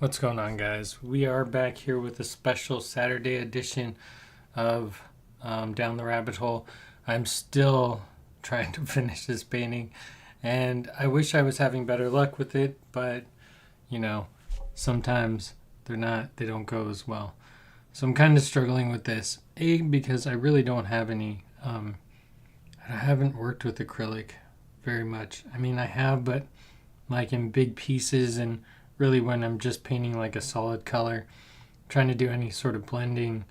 What's going on, guys? We are back here with a special Saturday edition of Down the Rabbit Hole. I'm still trying to finish this painting, and I wish I was having better luck with it, but you know, sometimes they don't go as well. So I'm kind of struggling with this. Because I really don't have any, I haven't worked with acrylic very much. I mean, I have, but like in big pieces and really when I'm just painting like a solid color, trying to do any sort of blending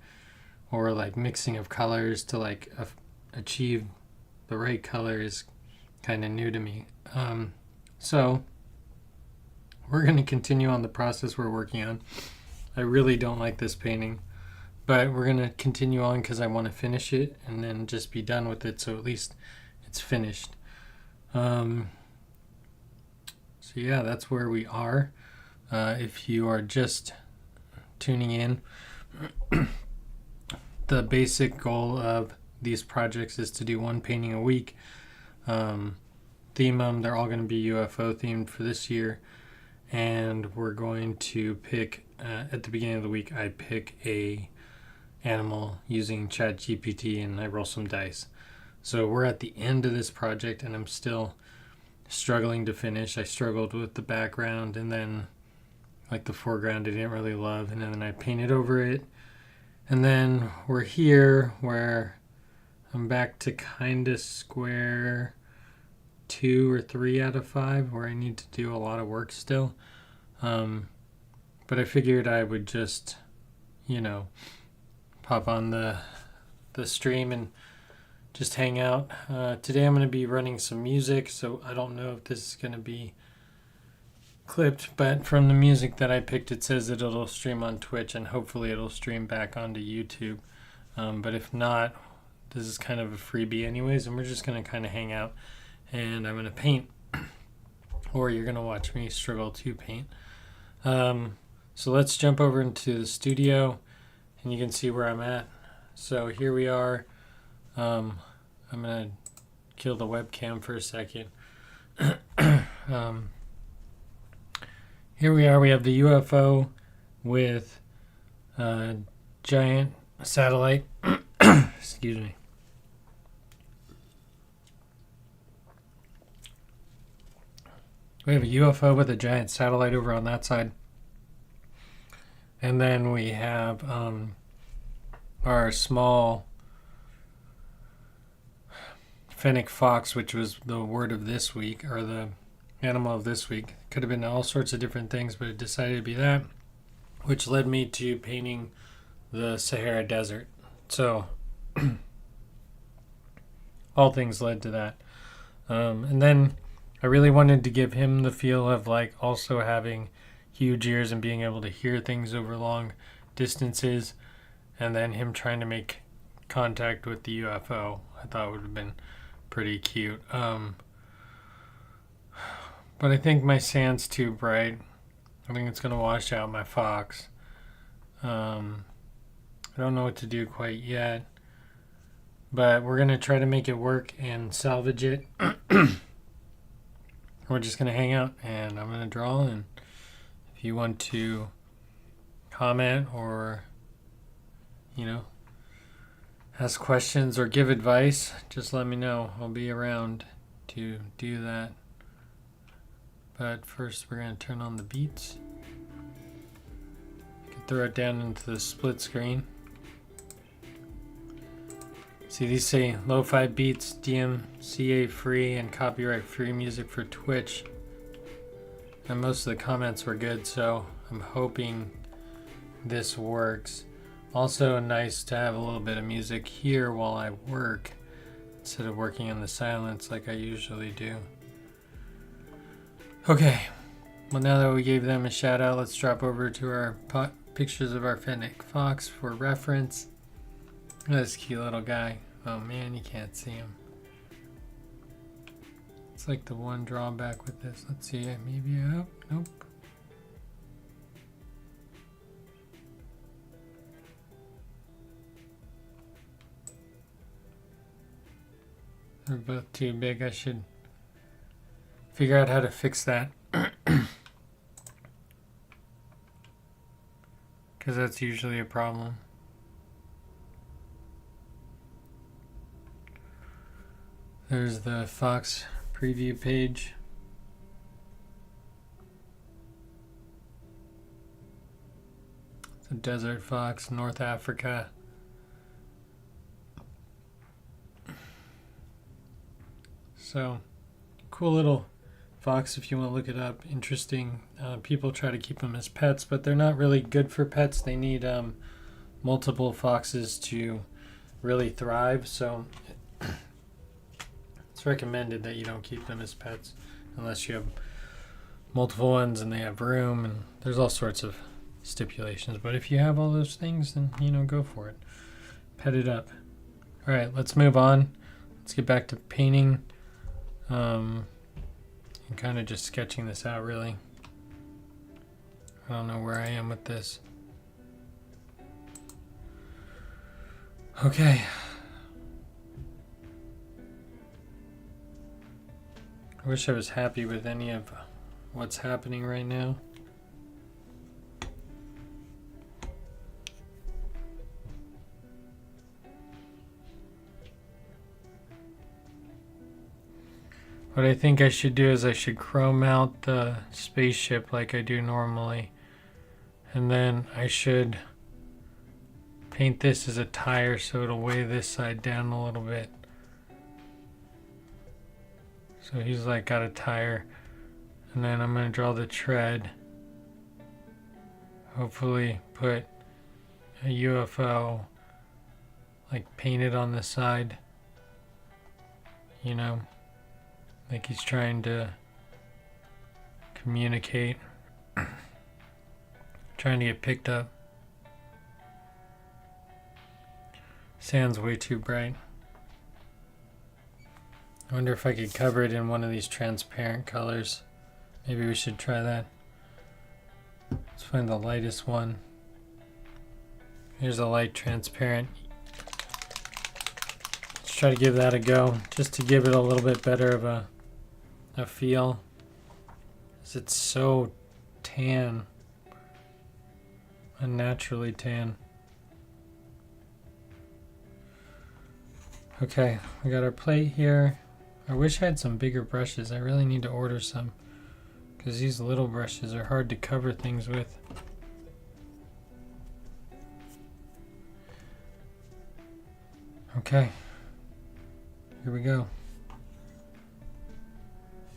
or like mixing of colors to like achieve the right color is kind of new to me. So we're going to continue on the process we're working on. I really don't like this painting, but we're going to continue on because I want to finish it and then just be done with it, so at least it's finished. So yeah, that's where we are. If you are just tuning in, the basic goal of these projects is to do one painting a week. Theme them, they're all going to be UFO themed for this year. And we're going to pick, at the beginning of the week, I pick a animal using ChatGPT and I roll some dice. So we're at the end of this project and I'm still struggling to finish. I struggled with the background and then like the foreground I didn't really love, and then I painted over it. And then we're here where I'm back to kind of square 2 or 3 out of 5 where I need to do a lot of work still. But I figured I would just, pop on the stream and just hang out. Today I'm going to be running some music, so I don't know if this is going to be clipped, but from the music that I picked, it says that it'll stream on Twitch and hopefully it'll stream back onto YouTube. But if not, this is kind of a freebie anyways, and we're just going to kind of hang out and I'm going to paint, or you're going to watch me struggle to paint. So let's jump over into the studio and you can see where I'm at. So here we are. I'm going to kill the webcam for a second. Here we are. We have the UFO with a giant satellite. Excuse me. We have a UFO with a giant satellite over on that side. And then we have our small fennec fox, which was the word of this week, or the animal of this week. Could have been all sorts of different things, but it decided to be that, which led me to painting the Sahara Desert. So all things led to that. And then I really wanted to give him the feel of like also having huge ears and being able to hear things over long distances, and then him trying to make contact with the UFO. I thought would have been pretty cute. But I think my sand's too bright. I think it's going to wash out my fox. I don't know what to do quite yet. But we're going to try to make it work and salvage it. We're just going to hang out and I'm going to draw. And if you want to comment or, ask questions or give advice, just let me know. I'll be around to do that. But first we're going to turn on the beats. You can throw it down into the split screen. See, these say lo-fi beats, DMCA free and copyright free music for Twitch. And most of the comments were good, so I'm hoping this works. Also nice to have a little bit of music here while I work instead of working in the silence like I usually do. Okay, well now that we gave them a shout out, let's drop over to our pictures of our fennec fox for reference. Look at this cute little guy. Oh man, you can't see him. It's like the one drawback with this. Let's see, maybe up. Nope. They're both too big. I should figure out how to fix that. because that's usually a problem. There's the fox preview page. It's a desert fox, North Africa. So, cool little fox if you want to look it up. Interesting. People try to keep them as pets, but they're not really good for pets. They need multiple foxes to really thrive. So, it's recommended that you don't keep them as pets unless you have multiple ones and they have room, and there's all sorts of stipulations. But if you have all those things, then go for it. Pet it up. All right, let's move on. Let's get back to painting. I'm kind of just sketching this out, really. I don't know where I am with this. Okay. I wish I was happy with any of what's happening right now. What I think I should do is I should chrome out the spaceship like I do normally. And then I should paint this as a tire so it'll weigh this side down a little bit. So he's like got a tire. And then I'm going to draw the tread. Hopefully put a UFO like painted on the side. Like he's trying to communicate. Trying to get picked up. Sand's way too bright. I wonder if I could cover it in one of these transparent colors. Maybe we should try that. Let's find the lightest one. Here's a light transparent. Let's try to give that a go, just to give it a little bit better of a feel. Because it's so tan. Unnaturally tan. Okay, we got our plate here. I wish I had some bigger brushes. I really need to order some, because these little brushes are hard to cover things with. Okay, here we go.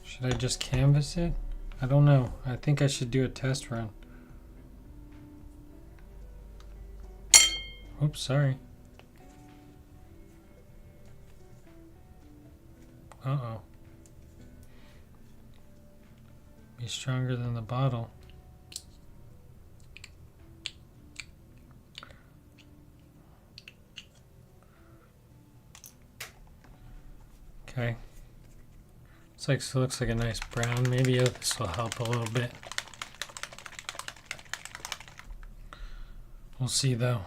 Should I just canvas it? I don't know. I think I should do a test run. Oops, sorry. Uh-oh. Be stronger than the bottle. Okay. Looks like a nice brown. Maybe this will help a little bit. We'll see though.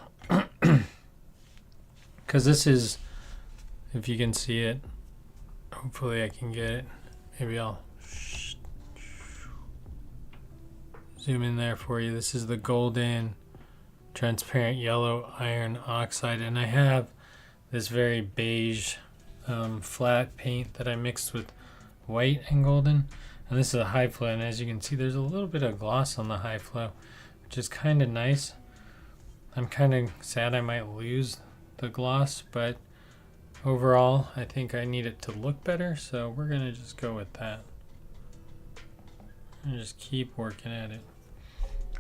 Because this is, if you can see it, hopefully I can get it. Maybe I'll zoom in there for you. This is the golden transparent yellow iron oxide, and I have this very beige flat paint that I mixed with white and golden, and this is a high flow, and as you can see there's a little bit of gloss on the high flow, which is kind of nice. I'm kind of sad I might lose the gloss, but overall I think I need it to look better, so we're gonna just go with that and just keep working at it.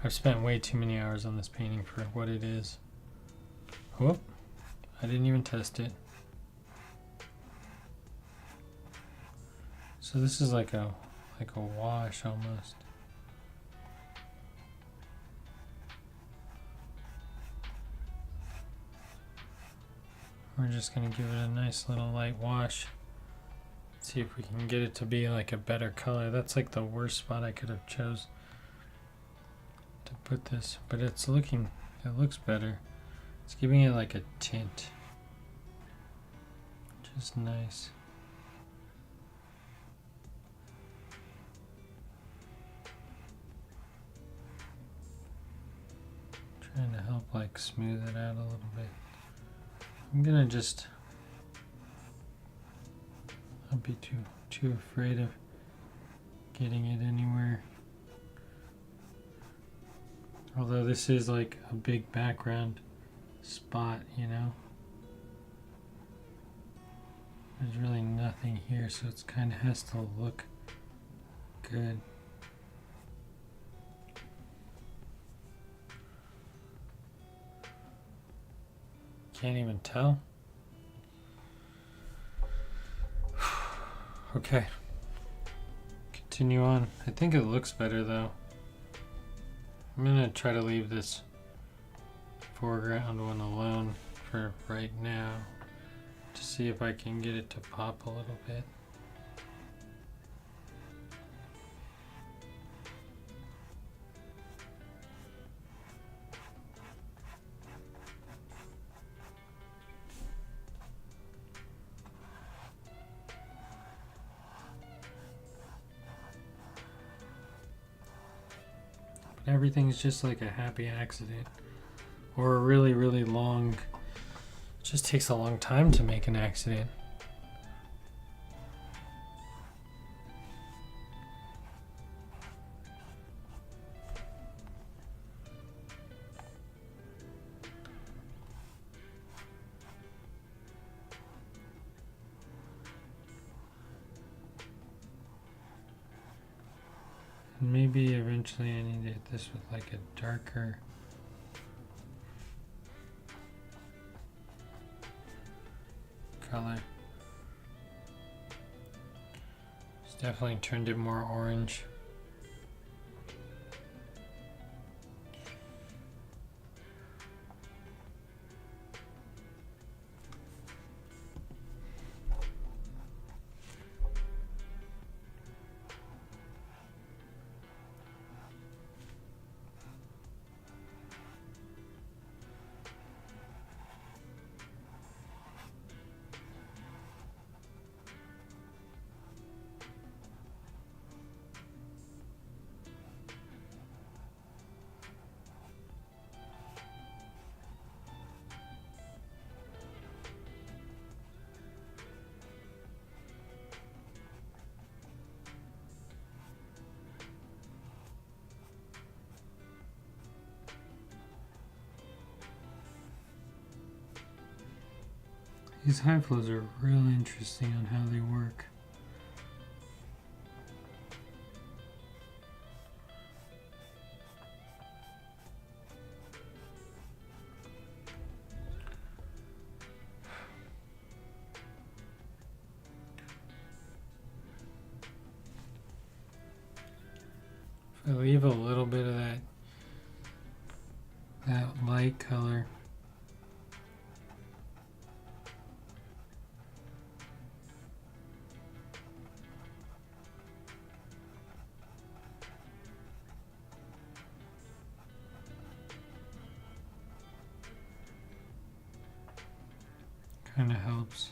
I've spent way too many hours on this painting for what it is. Whoop, I didn't even test it. So this is like a wash almost. We're just gonna give it a nice little light wash. See if we can get it to be like a better color. That's like the worst spot I could have chose to put this, but it looks better. It's giving it like a tint, which is nice. Trying to help like smooth it out a little bit. I'm gonna just not be too afraid of getting it anywhere. Although this is like a big background spot, you know. There's really nothing here, so it kind of has to look good. Can't even tell. Okay. Continue on. I think it looks better though. I'm gonna try to leave this foreground one alone for right now to see if I can get it to pop a little bit. But everything's just like a happy accident or a really, really long. It just takes a long time to make an accident. Maybe eventually I need to hit this with like a darker color. It's definitely turned it more orange. These high flows are real interesting on how they work. If I leave a little bit of that light color, kind of helps.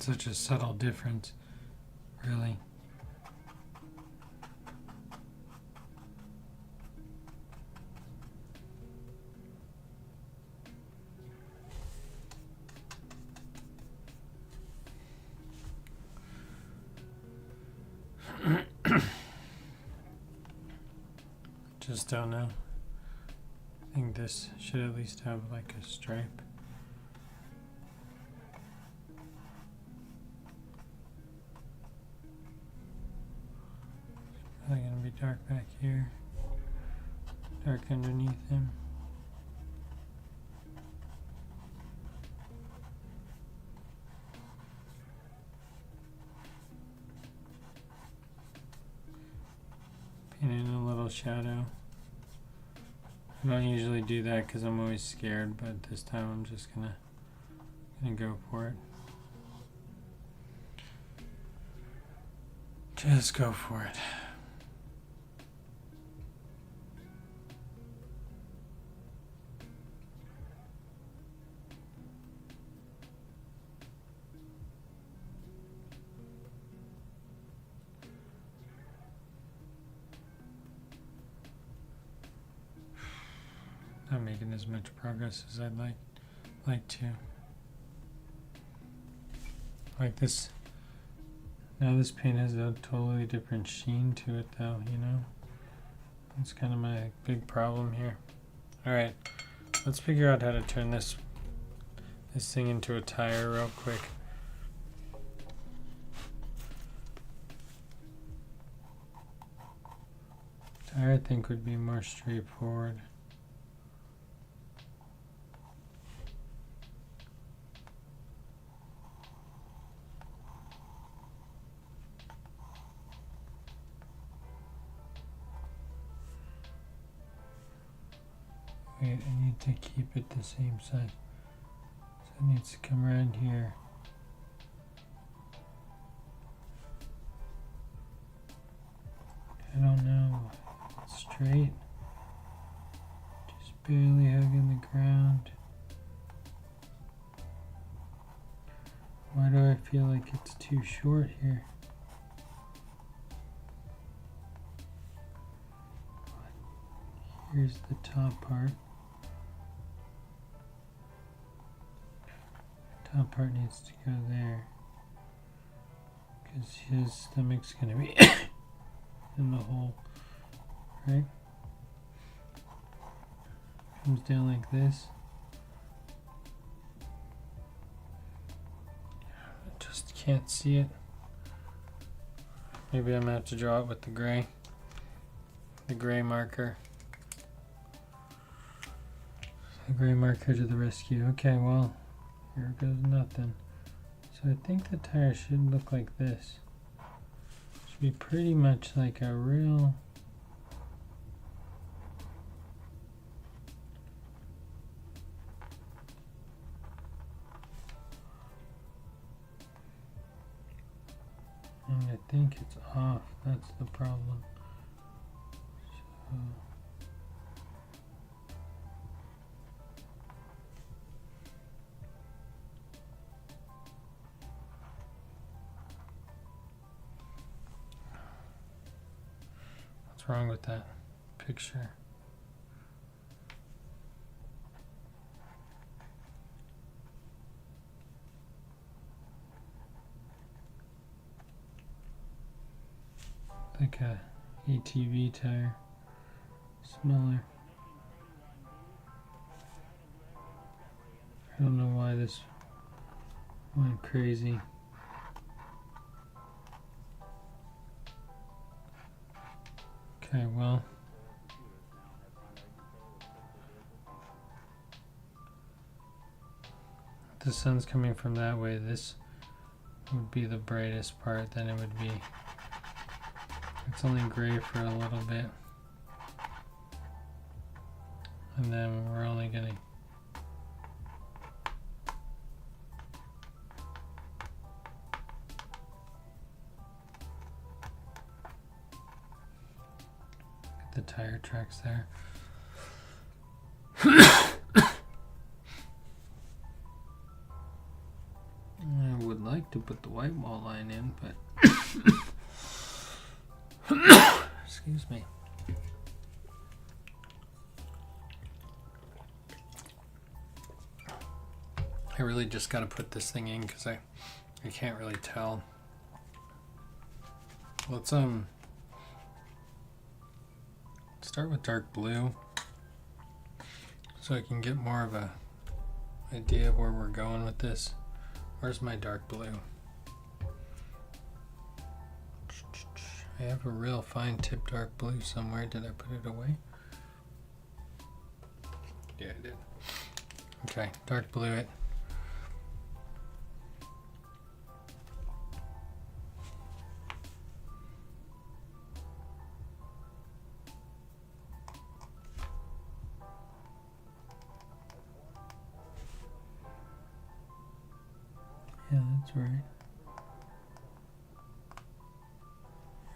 such a subtle difference, really. Just don't know. I think this should at least have like a stripe. Probably gonna be dark back here, dark underneath him. Painting a little shadow. I don't usually do that because I'm always scared, but this time I'm just gonna go for it. Just go for it. Not making as much progress as I'd like to. Like this. Now this paint has a totally different sheen to it though, you know? That's kind of my big problem here. Alright, let's figure out how to turn this thing into a tire real quick. Tire I think would be more straightforward. Wait, I need to keep it the same size. So it needs to come around here. I don't know. It's straight. Just barely hugging the ground. Why do I feel like it's too short here? Here's the top part. Top part needs to go there because his stomach's gonna be in the hole, right? Comes down like this. I just can't see it. Maybe I'm gonna have to draw it with the gray marker. The gray marker to the rescue. Okay, well. Here goes nothing. So I think the tire should look like this. Should be pretty much like a real... And I think it's off. That's the problem. So... What's wrong with that picture? Like a ATV tire, smaller. I don't know why this went crazy. Okay, well, if the sun's coming from that way, this would be the brightest part, then it would be, it's only gray for a little bit, and then we're only gonna the tire tracks there. I would like like to put the white wall line in, but excuse me. I really just got to put this thing in because I can't really tell. Let's start with dark blue so I can get more of a idea of where we're going with this. Where's my dark blue? I have a real fine tip dark blue somewhere. Did I put it away? Yeah, I did. Okay, dark blue it. Yeah, that's right.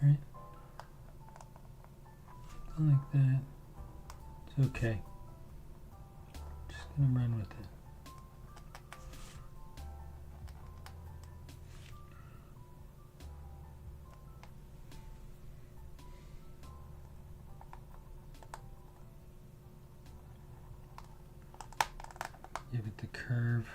Right? Something like that. It's okay. Just gonna run with it. Give it the curve.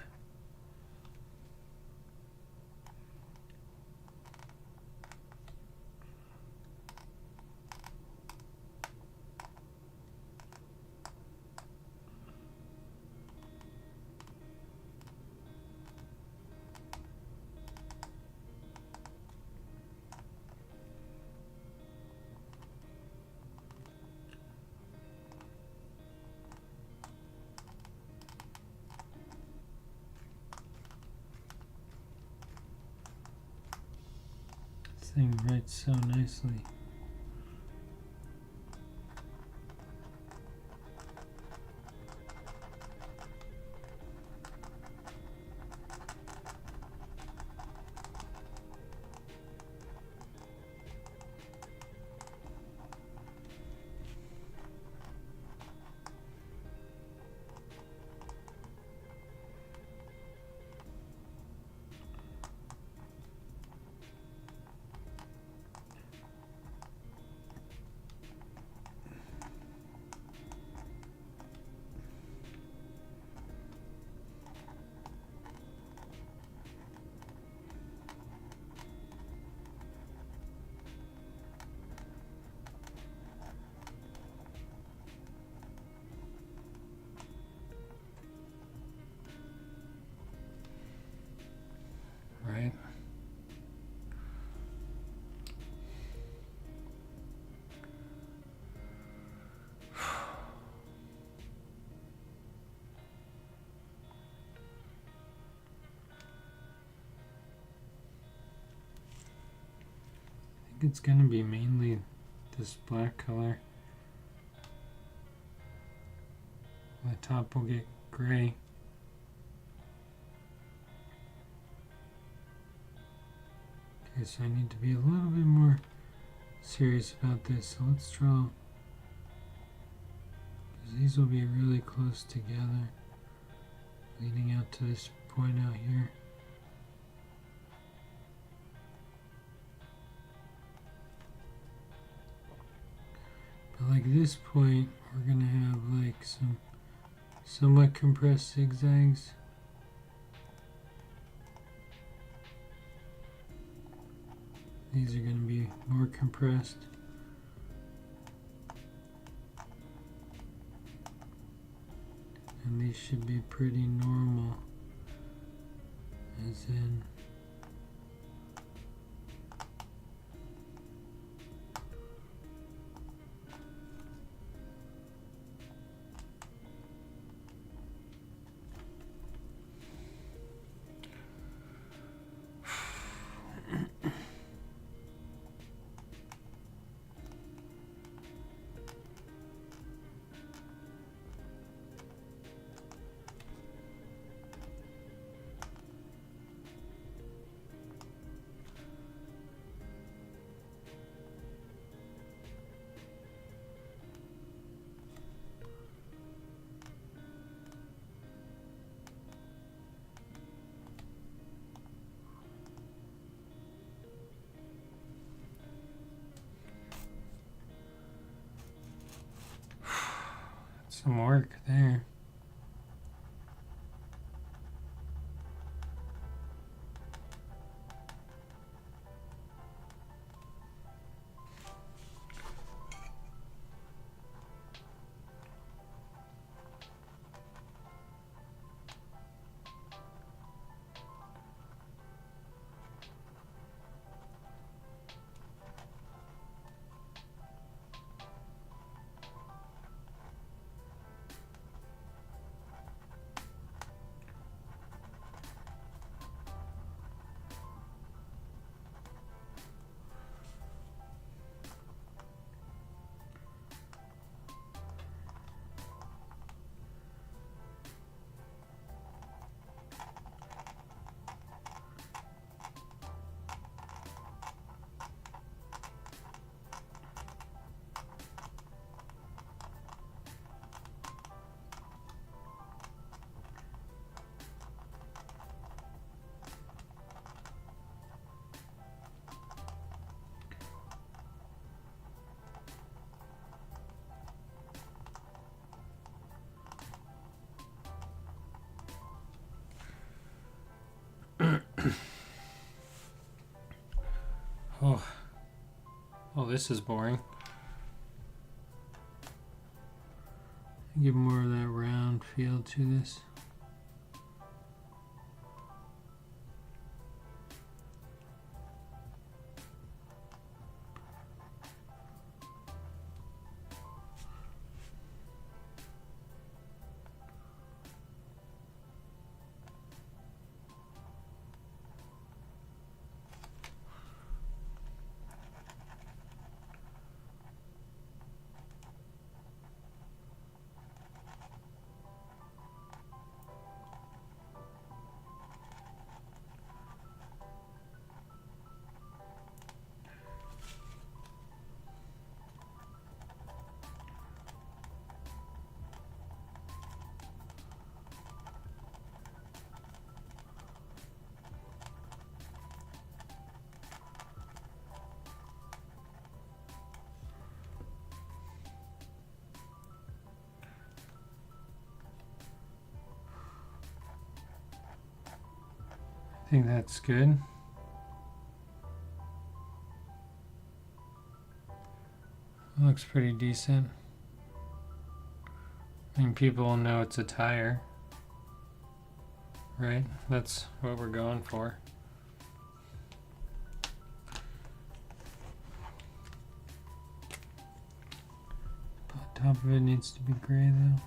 This thing writes so nicely. Right? I think it's gonna be mainly this black color. The top will get gray. Okay, so I need to be a little bit more serious about this. So let's draw, because these will be really close together, leading out to this point out here. But like this point, we're gonna have like some somewhat compressed zigzags. These are going to be more compressed. And these should be pretty normal, as in Some work there. Oh, this is boring. Give more of that round feel to this. I think that's good. Looks pretty decent. I mean, people will know it's a tire, right? That's what we're going for. But top of it needs to be gray though.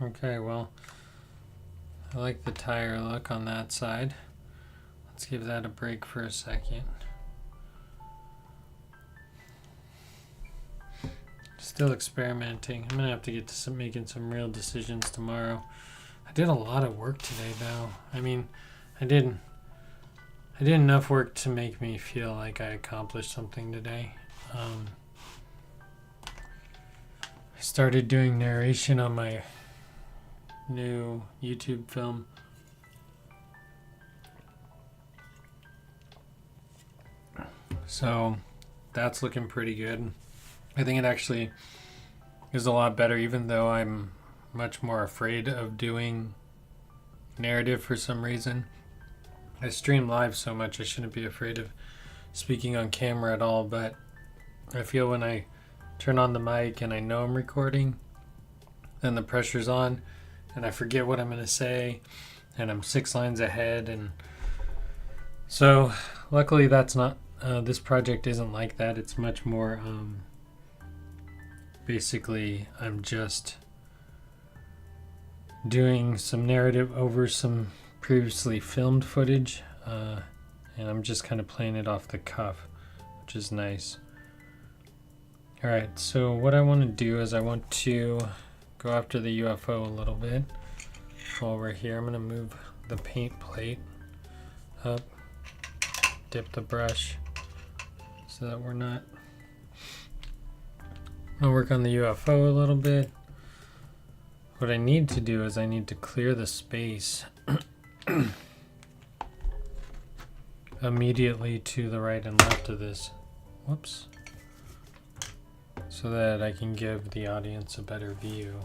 Okay, well, I like the tire look on that side. Let's give that a break for a second. Still experimenting. I'm gonna have to get to making some real decisions tomorrow. I did a lot of work today though. I mean, I did enough work to make me feel like I accomplished something today. I started doing narration on my new YouTube film. So that's looking pretty good. I think it actually is a lot better, even though I'm much more afraid of doing narrative for some reason. I stream live so much I shouldn't be afraid of speaking on camera at all, but I feel when I turn on the mic and I know I'm recording, then the pressure's on and I forget what I'm going to say and I'm 6 lines ahead. And so luckily that's not, this project isn't like that. It's much more, basically I'm just doing some narrative over some previously filmed footage, and I'm just kind of playing it off the cuff, which is nice. Alright, so what I want to do is I want to go after the UFO a little bit. While we're here, I'm going to move the paint plate up, dip the brush so that we're not... I'll work on the UFO a little bit. What I need to do is I need to clear the space immediately to the right and left of this. Whoops. So that I can give the audience a better view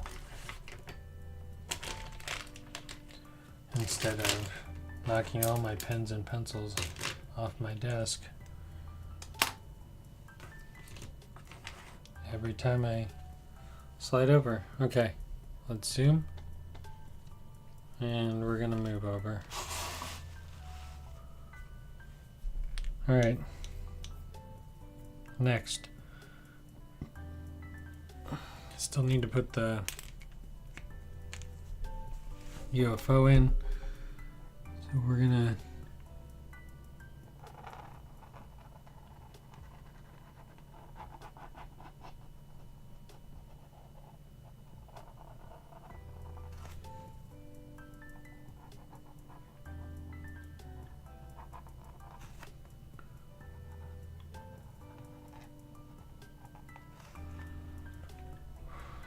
instead of knocking all my pens and pencils off my desk every time I slide over. Okay, let's zoom and we're gonna move over. Alright, next. Still need to put the UFO in. So we're gonna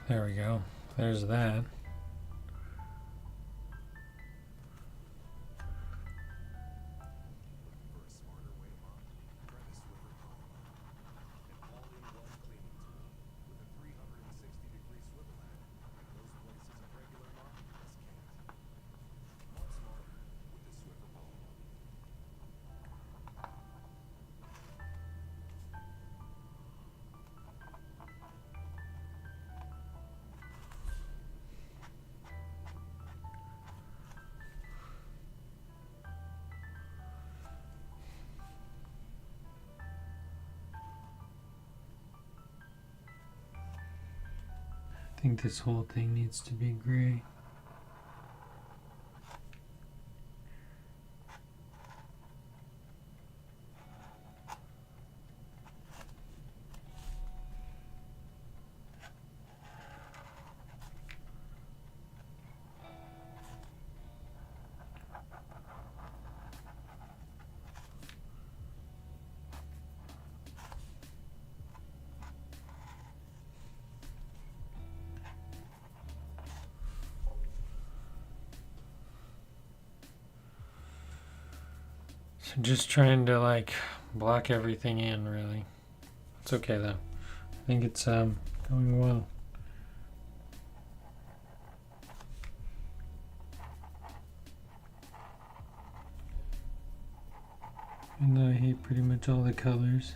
there we go. There's that. I think this whole thing needs to be gray. So just trying to like block everything in, really. It's okay though. I think it's going well. Even though I hate pretty much all the colors.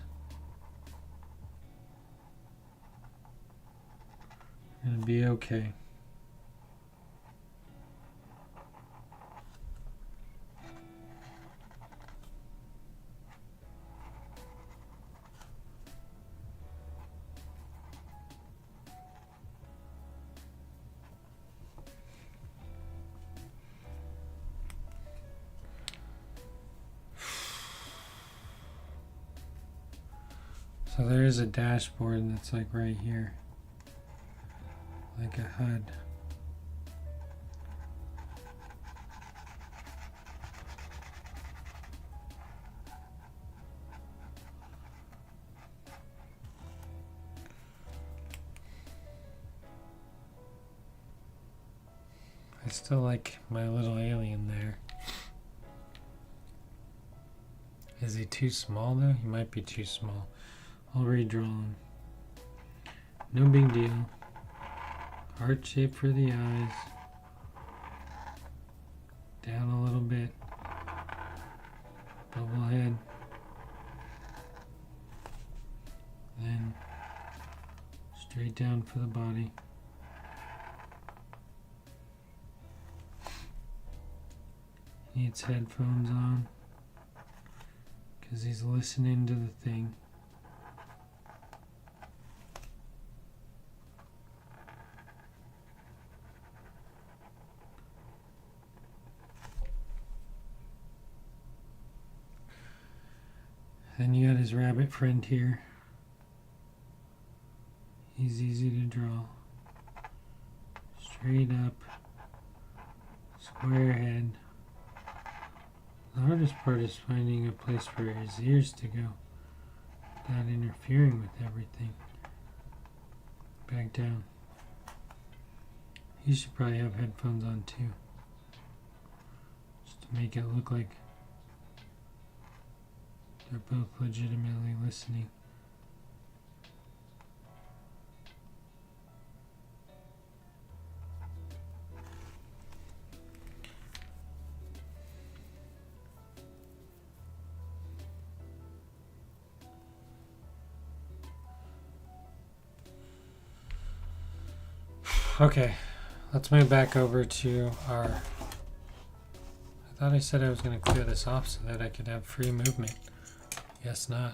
Gonna be okay. So there is a dashboard that's like right here, like a HUD. I still like my little alien there. Is he too small though? He might be too small. I'll redraw him. No big deal. Heart shape for the eyes. Down a little bit. Bubble head. Then straight down for the body. Needs headphones on because he's listening to the thing. Then you got his rabbit friend here. He's easy to draw. Straight up. Square head. The hardest part is finding a place for his ears to go without interfering with everything. Back down. He should probably have headphones on too. Just to make it look like they're both legitimately listening. Okay, let's move back over to our... I thought I said I was going to clear this off so that I could have free movement. Guess not.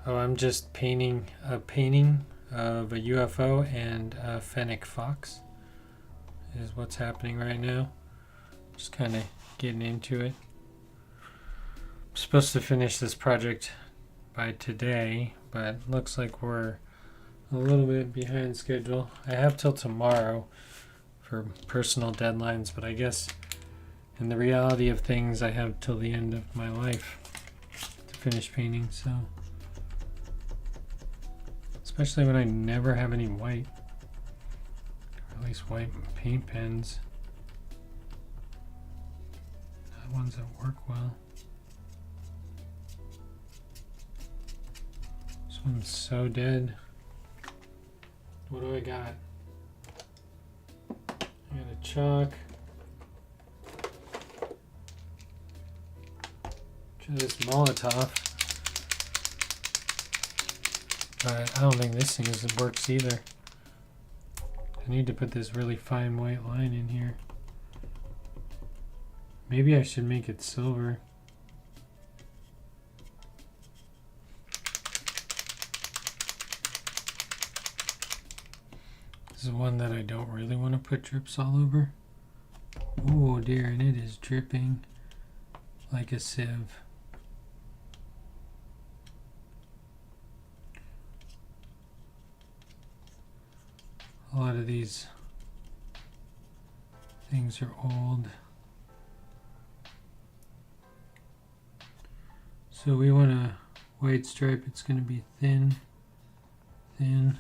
Oh, I'm just painting a painting of a UFO and a fennec fox is what's happening right now. Just kind of getting into it. I'm supposed to finish this project by today, but looks like we're a little bit behind schedule. I have till tomorrow for personal deadlines, but I guess in the reality of things, I have till the end of my life to finish painting, so especially when I never have any white, or at least white paint pens, not ones that work well. This one's so dead. What do I got? I got a chalk. Try this Molotov. But I don't think this thing works either. I need to put this really fine white line in here. Maybe I should make it silver. This is one that I don't really want to put drips all over. Oh dear, and it is dripping like a sieve. A lot of these things are old. So we want a white stripe. It's going to be thin, thin.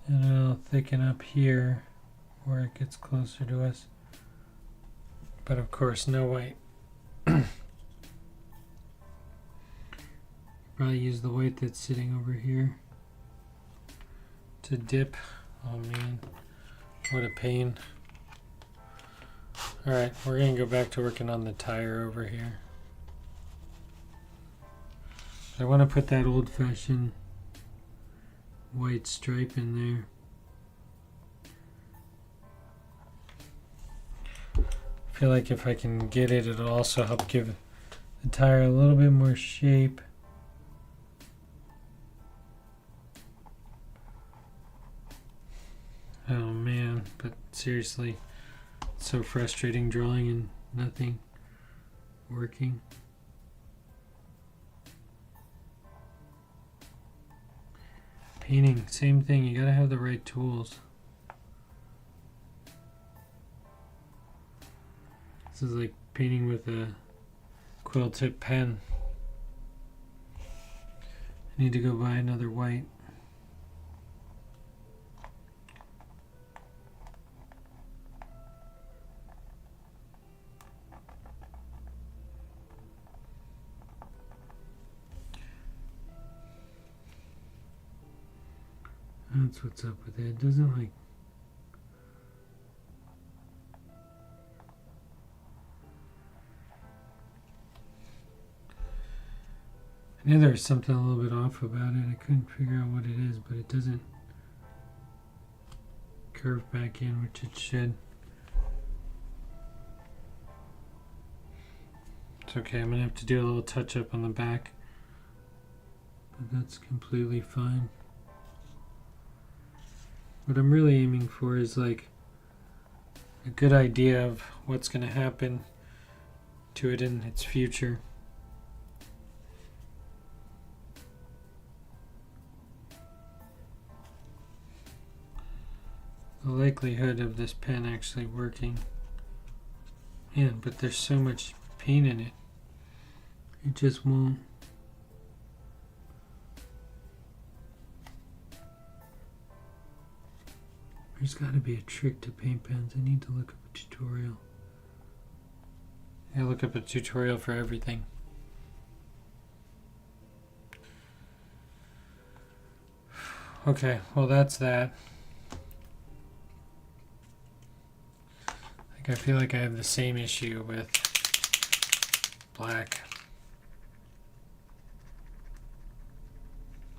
And it'll thicken up here where it gets closer to us. But of course, no white. Probably use the white that's sitting over here to dip. Oh man, what a pain. Alright, we're going to go back to working on the tire over here. I want to put that old-fashioned white stripe in there. I feel like if I can get it, it'll also help give the tire a little bit more shape. Oh man, but seriously, it's so frustrating drawing and nothing working. Painting, same thing, you gotta have the right tools. This is like painting with a quill tip pen. I need to go buy another white. That's what's up with it. It doesn't like... I knew there was something a little bit off about it. I couldn't figure out what it is, but it doesn't curve back in, which it should. It's okay, I'm gonna have to do a little touch up on the back, but that's completely fine. What I'm really aiming for is like a good idea of what's gonna happen to it in its future. The likelihood of this pen actually working. Man, but there's so much paint in it. It just won't. There's got to be a trick to paint pens. I need to look up a tutorial. I look up a tutorial for everything. Okay, well that's that. I feel like I have the same issue with black.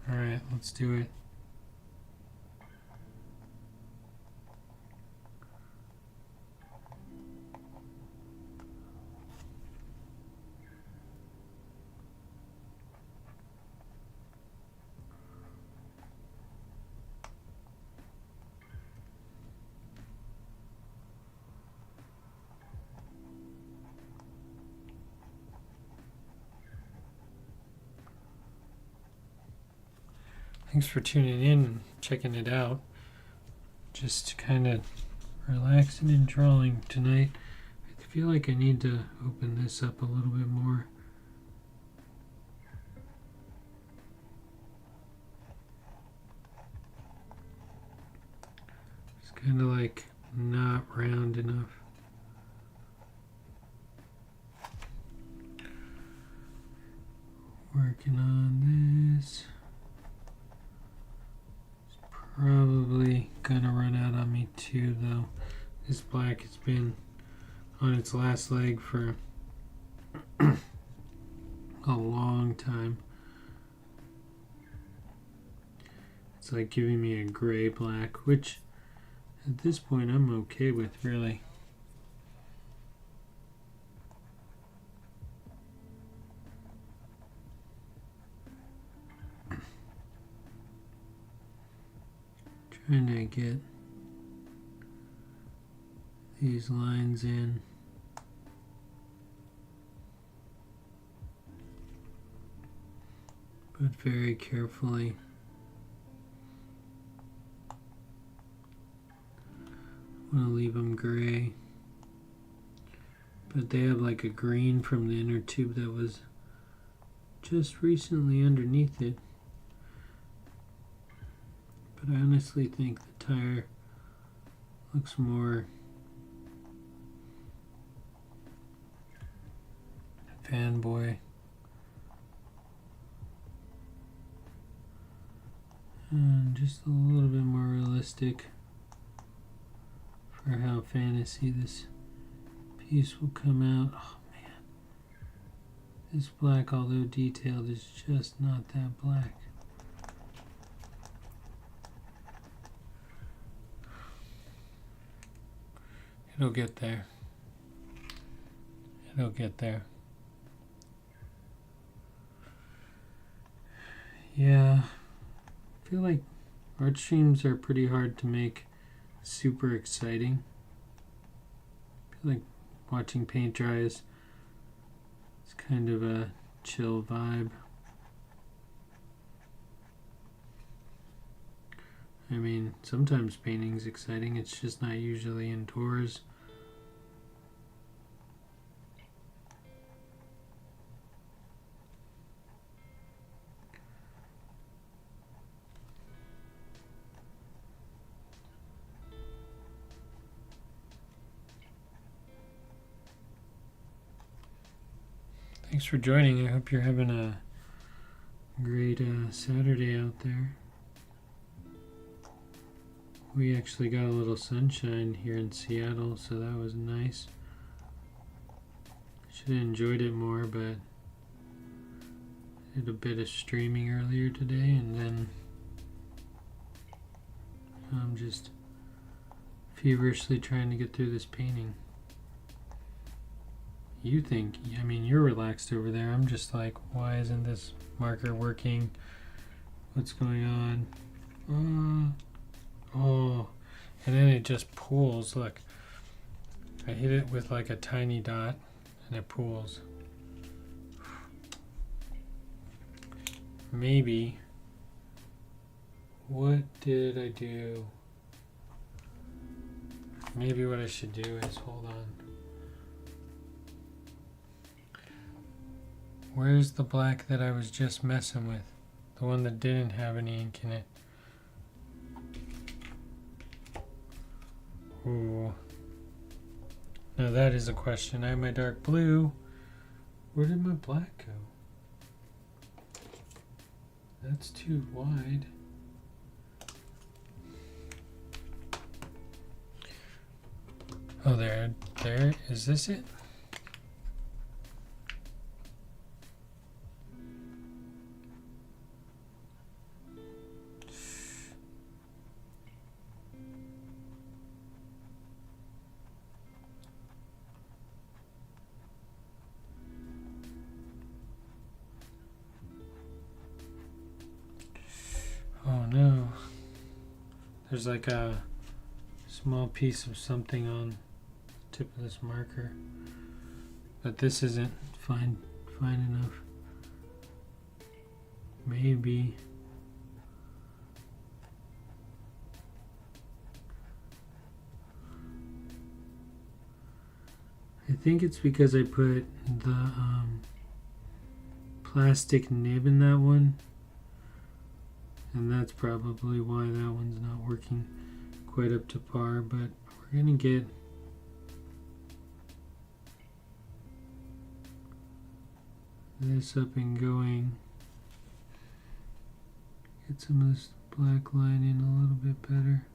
Alright, let's do it. Thanks for tuning in and checking it out. Just kind of relaxing and drawing tonight. I feel like I need to open this up a little bit more. It's kind of like not round enough. Working on this. Probably gonna run out on me too, though. This black has been on its last leg for a long time. It's like giving me a gray black, which at this point I'm okay with, really. Trying to get these lines in. But very carefully. I want to leave them gray. But they have like a green from the inner tube that was just recently underneath it. But I honestly think the tire looks more fanboy. And just a little bit more realistic for how fantasy this piece will come out. Oh man. This black, although detailed, is just not that black. It'll get there. It'll get there. Yeah, I feel like art streams are pretty hard to make super exciting. I feel like watching paint dry is it's kind of a chill vibe. I mean, sometimes painting's exciting, it's just not usually indoors. Thanks for joining. I hope you're having a great Saturday out there. We actually got a little sunshine here in Seattle, so that was nice. Should have enjoyed it more, but I did a bit of streaming earlier today, and then I'm just feverishly trying to get through this painting. You think, I mean, you're relaxed over there. I'm just like, why isn't this marker working? What's going on? Oh, and then it just pools. Look, I hit it with like a tiny dot and it pools. Maybe. What did I do? Maybe what I should do is, hold on. Where's the black that I was just messing with? The one that didn't have any ink in it. Ooh. Now that is a question. I have my dark blue. Where did my black go? That's too wide. Oh, there. Is this it? Oh no. There's like a small piece of something on the tip of this marker. But this isn't fine enough. Maybe. I think it's because I put the plastic nib in that one. And that's probably why that one's not working quite up to par, but we're gonna get this up and going. Get some of this black line in a little bit better.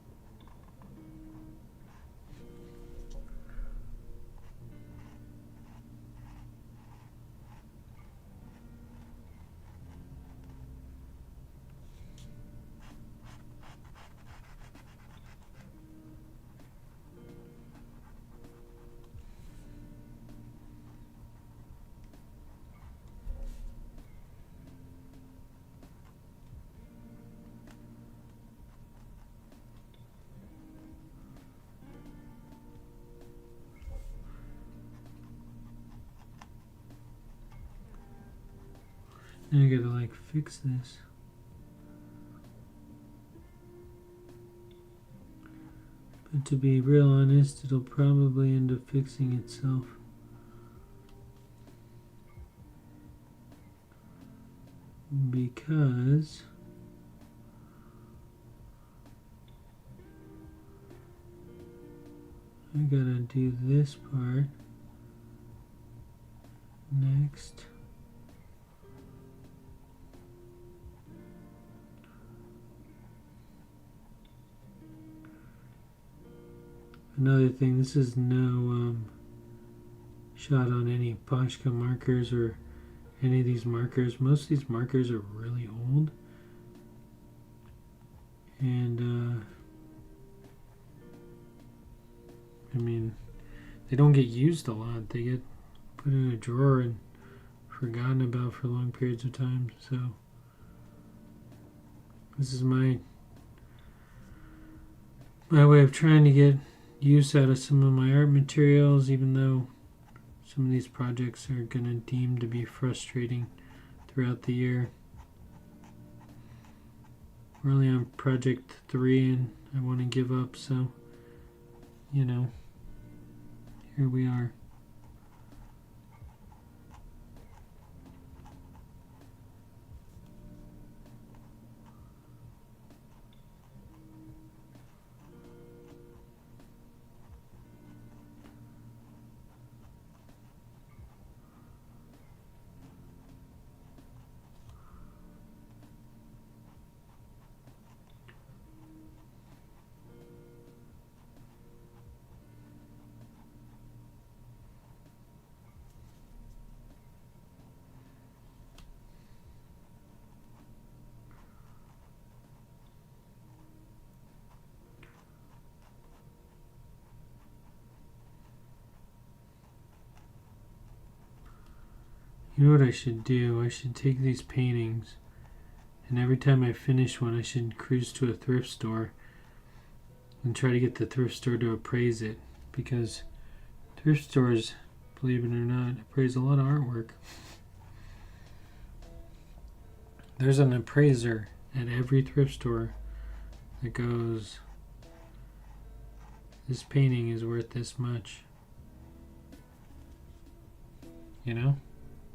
Now I gotta like fix this. But to be real honest, it'll probably end up fixing itself. Because I gotta do this part next. Another thing, this is no shot on any Posca markers or any of these markers. Most of these markers are really old. And I mean, they don't get used a lot. They get put in a drawer and forgotten about for long periods of time. So this is my way of trying to get use out of some of my art materials, even though some of these projects are going to deem to be frustrating throughout the year. We're only on project 3 and I want to give up, so you know, here we are. You know what I should do? I should take these paintings, and every time I finish one, I should cruise to a thrift store and try to get the thrift store to appraise it, because thrift stores, believe it or not, appraise a lot of artwork. There's an appraiser at every thrift store that goes, this painting is worth this much. You know?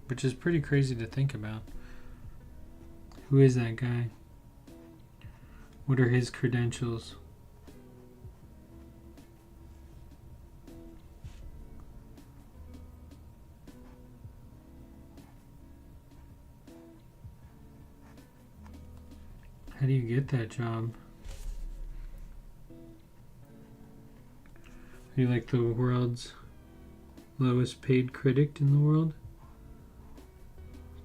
Which is pretty crazy to think about. Who is that guy? What are his credentials? How do you get that job? Are you like the world's lowest paid critic in the world?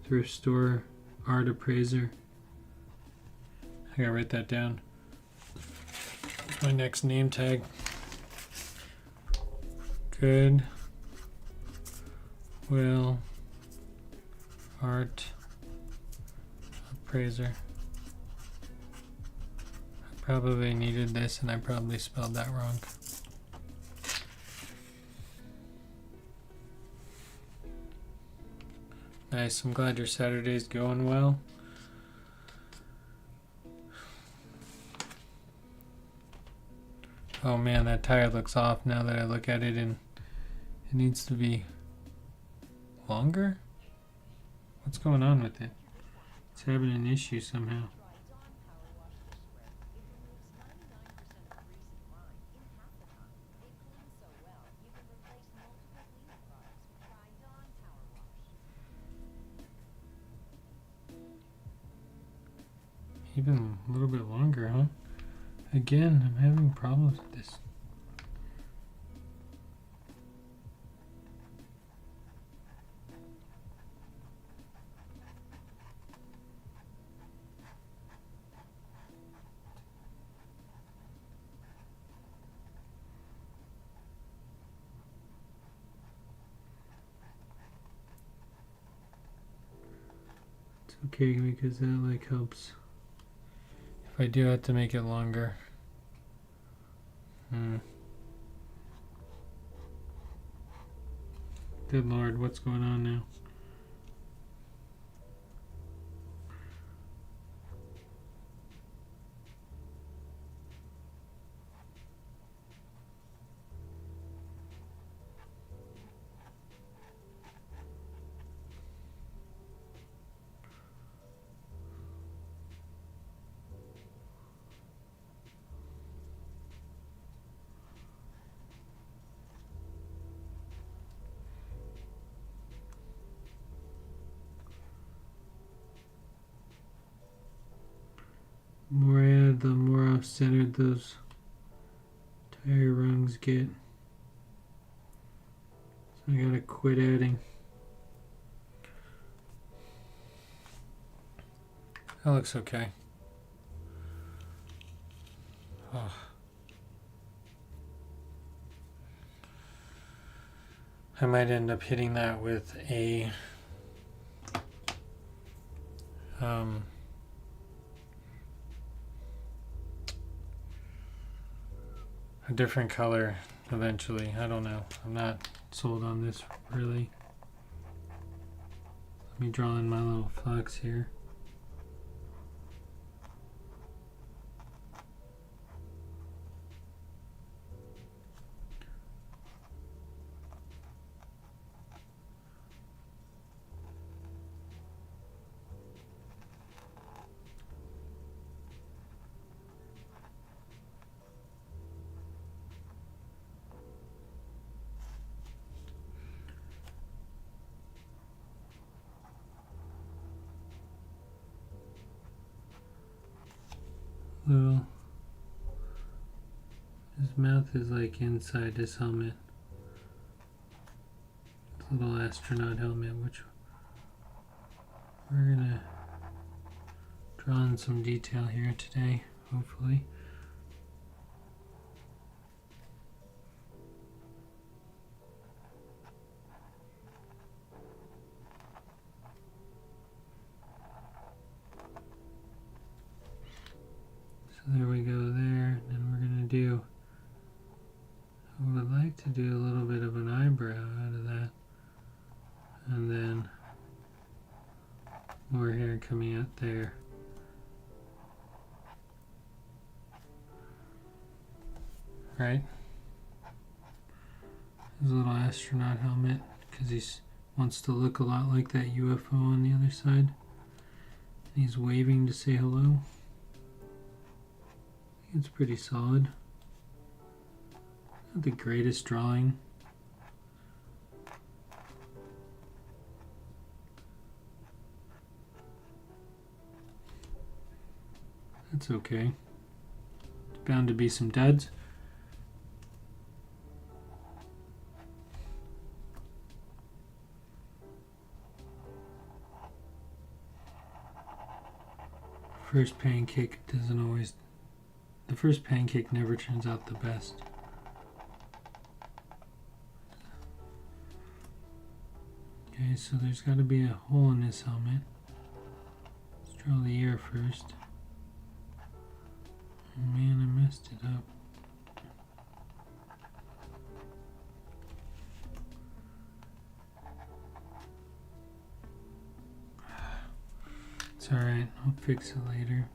Thrift store art appraiser. I gotta write that down. My next name tag. Good will art appraiser. I probably needed this and I probably spelled that wrong. Nice, I'm glad your Saturday's going well. Oh man, that tire looks off now that I look at it, and it needs to be longer? What's going on with it? It's having an issue somehow. Even a little bit longer, huh? Again, I'm having problems with this. It's okay because that like helps. If I do have to make it longer. Good Lord, what's going on now? The more I add, the more off-centered those tire rungs get. So I gotta quit adding. That looks okay. Oh. I might end up hitting that with a different color eventually. I don't know. I'm not sold on this really. Let me draw in my little fox here. Little, his mouth is like inside his helmet. His little astronaut helmet, which we're gonna draw in some detail here today, hopefully. do, I would like to do a little bit of an eyebrow out of that. And then more hair coming out there. Right? His little astronaut helmet, because he wants to look a lot like that UFO on the other side. And he's waving to say hello. It's pretty solid. Not the greatest drawing. That's okay. It's bound to be some duds. First pancake doesn't always... The first pancake never turns out the best. Okay, so there's got to be a hole in this helmet. Let's draw the ear first. Oh man, I messed it up. It's alright, I'll fix it later.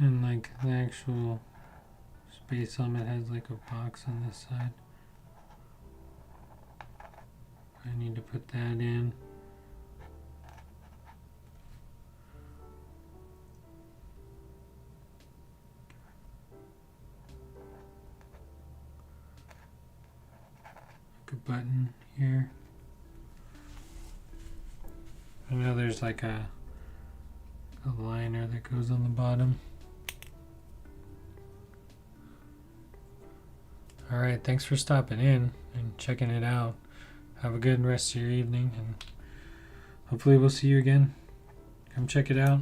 And like the actual space helmet has like a box on this side. I need to put that in. Like a button here. I know there's like a liner that goes on the bottom. Alright, thanks for stopping in and checking it out. Have a good rest of your evening, and hopefully we'll see you again. Come check it out.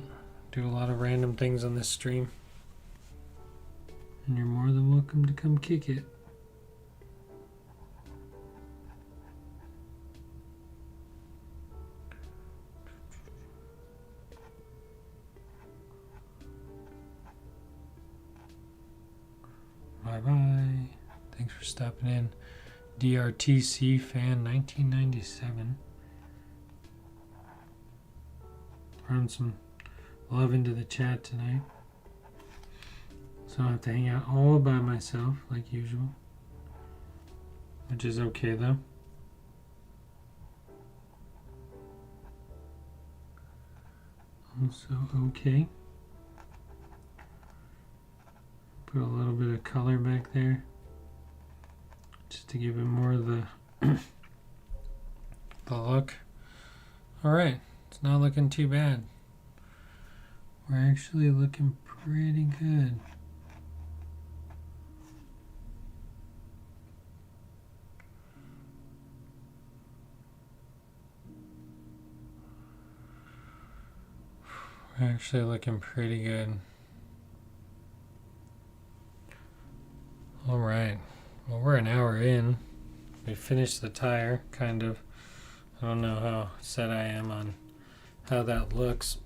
Do a lot of random things on this stream. And you're more than welcome to come kick it. Bye bye. Thanks for stopping in. DRTC fan 1997. Throwing some love into the chat tonight. So I don't have to hang out all by myself like usual. Which is okay though. Also okay. Put a little bit of color back there. Just to give it more of the look. Alright, it's not looking too bad. We're actually looking pretty good. We're actually looking pretty good. Alright. Well, we're an hour in. We finished the tire, kind of. I don't know how set I am on how that looks.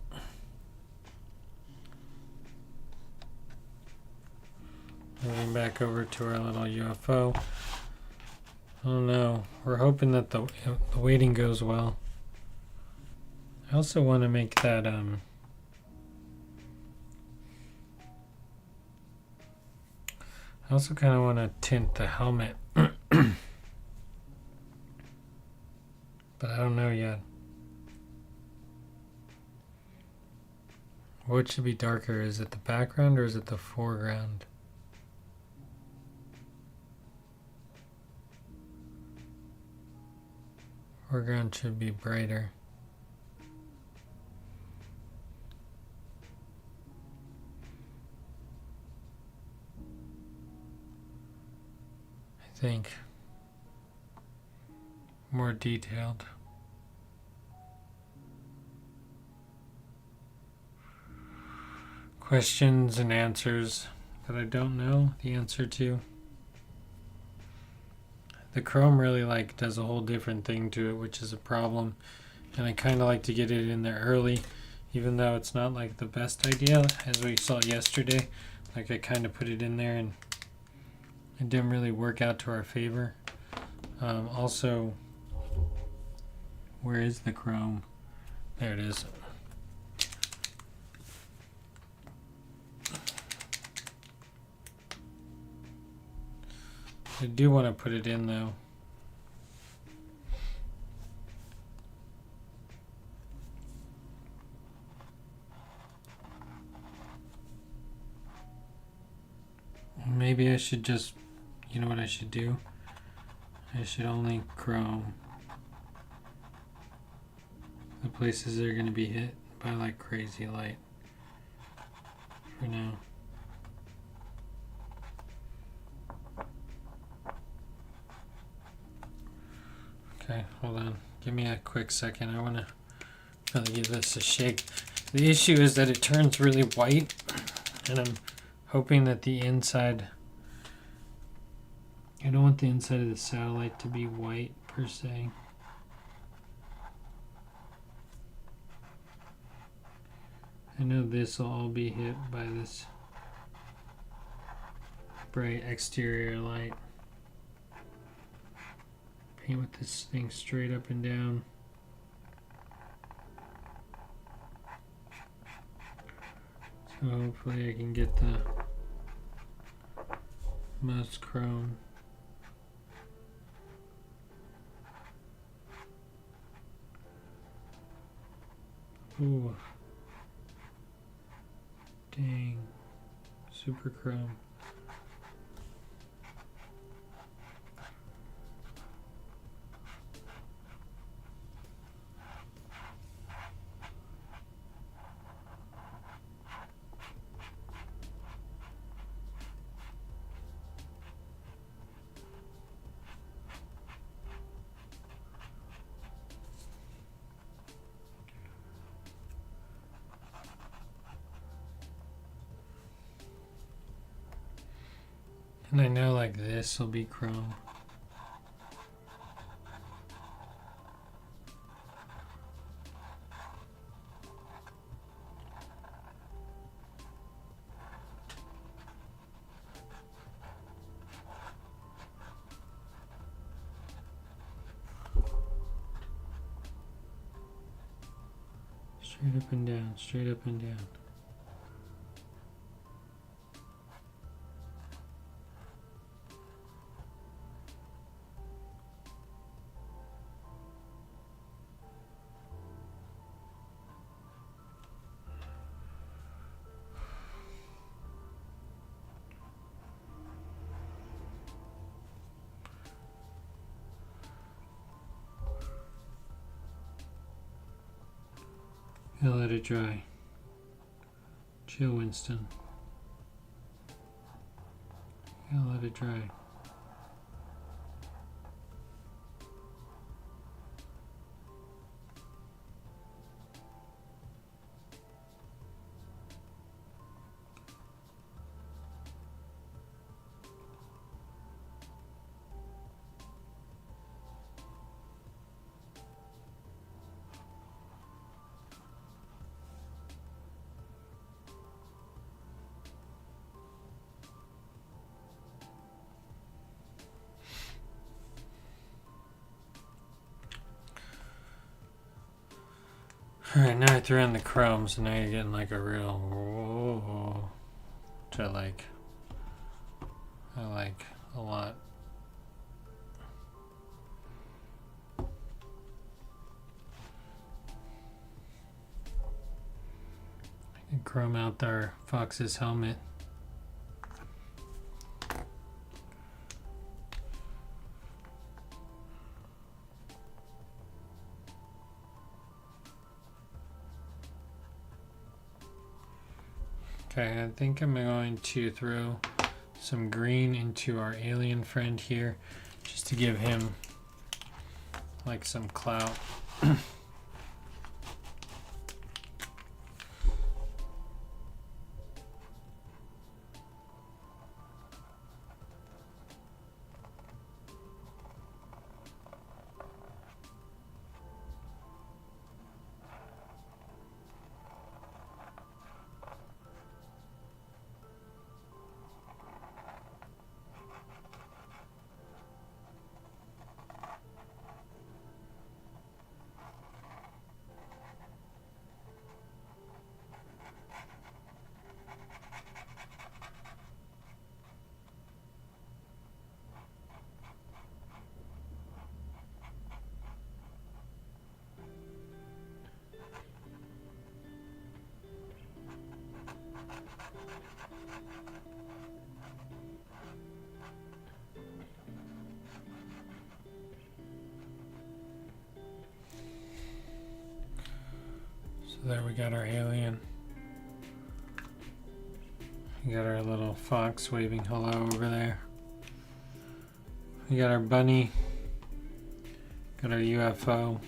Moving back over to our little UFO. I don't know. We're hoping that the weighting goes well. I also want to make that I also kind of want to tint the helmet, but I don't know yet. What should be darker? Is it the background or is it the foreground? Foreground should be brighter. I think. More detailed. Questions and answers that I don't know the answer to. the chrome really like does a whole different thing to it, which is a problem. And I kind of like to get it in there early, even though it's not like the best idea, as we saw yesterday. Like I kind of put it in there and it didn't really work out to our favor. Also, where is the chrome? There it is. I do want to put it in though. Maybe I should just, you know what I should do? I should only chrome the places that are going to be hit by like crazy light for now. Okay, hold on. Give me a quick second. I want to really give this a shake. The issue is that it turns really white, and I'm hoping that the inside... I don't want the inside of the satellite to be white per se. I know this will all be hit by this bright exterior light. Paint with this thing straight up and down. So hopefully I can get the most chrome. Ooh. Dang. Super chrome. And I know like this will be chrome. Straight up and down, straight up and down. Gotta let it dry. Chill, Winston. Gotta let it dry. Alright, now I threw in the chrome, so now you're getting like a real whoa, which I like a lot. I can chrome out our Fox's helmet. Okay, I think I'm going to throw some green into our alien friend here, just to give him like some clout. So there we got our alien. We got our little fox waving hello over there. We got our bunny. Got our UFO.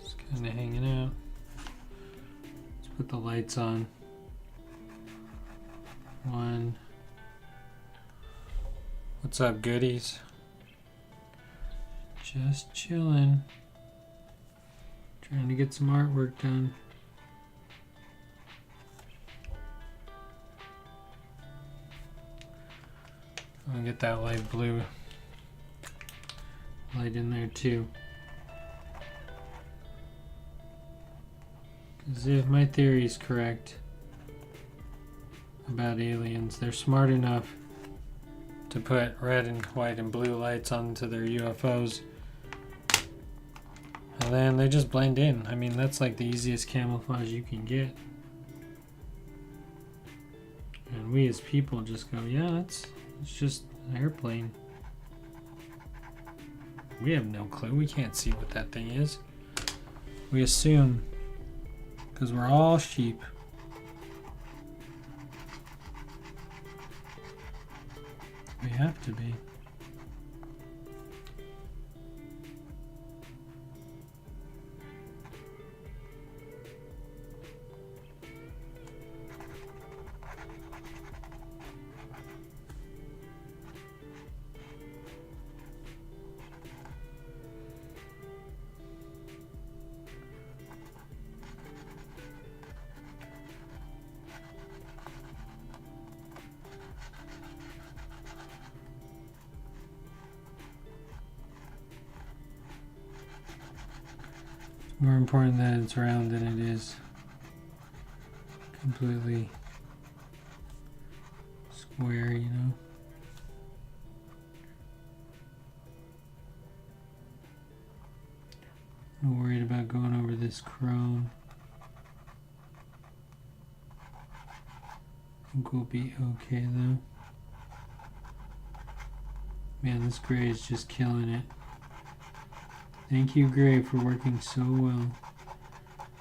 Just kind of hanging out. Let's put the lights on. One. What's up, goodies? Just chilling. Trying to get some artwork done. I'll get that light blue light in there too. Because if my theory is correct about aliens, they're smart enough to put red and white and blue lights onto their UFOs. And then they just blend in. I mean, that's like the easiest camouflage you can get. And we as people just go, yeah, it's just an airplane. We have no clue. We can't see what that thing is. We assume, because we're all sheep. We have to be. More important that it's round than it is completely square, you know? I'm worried about going over this chrome. I think we'll be okay though. Man, this gray is just killing it. Thank you, Gray, for working so well.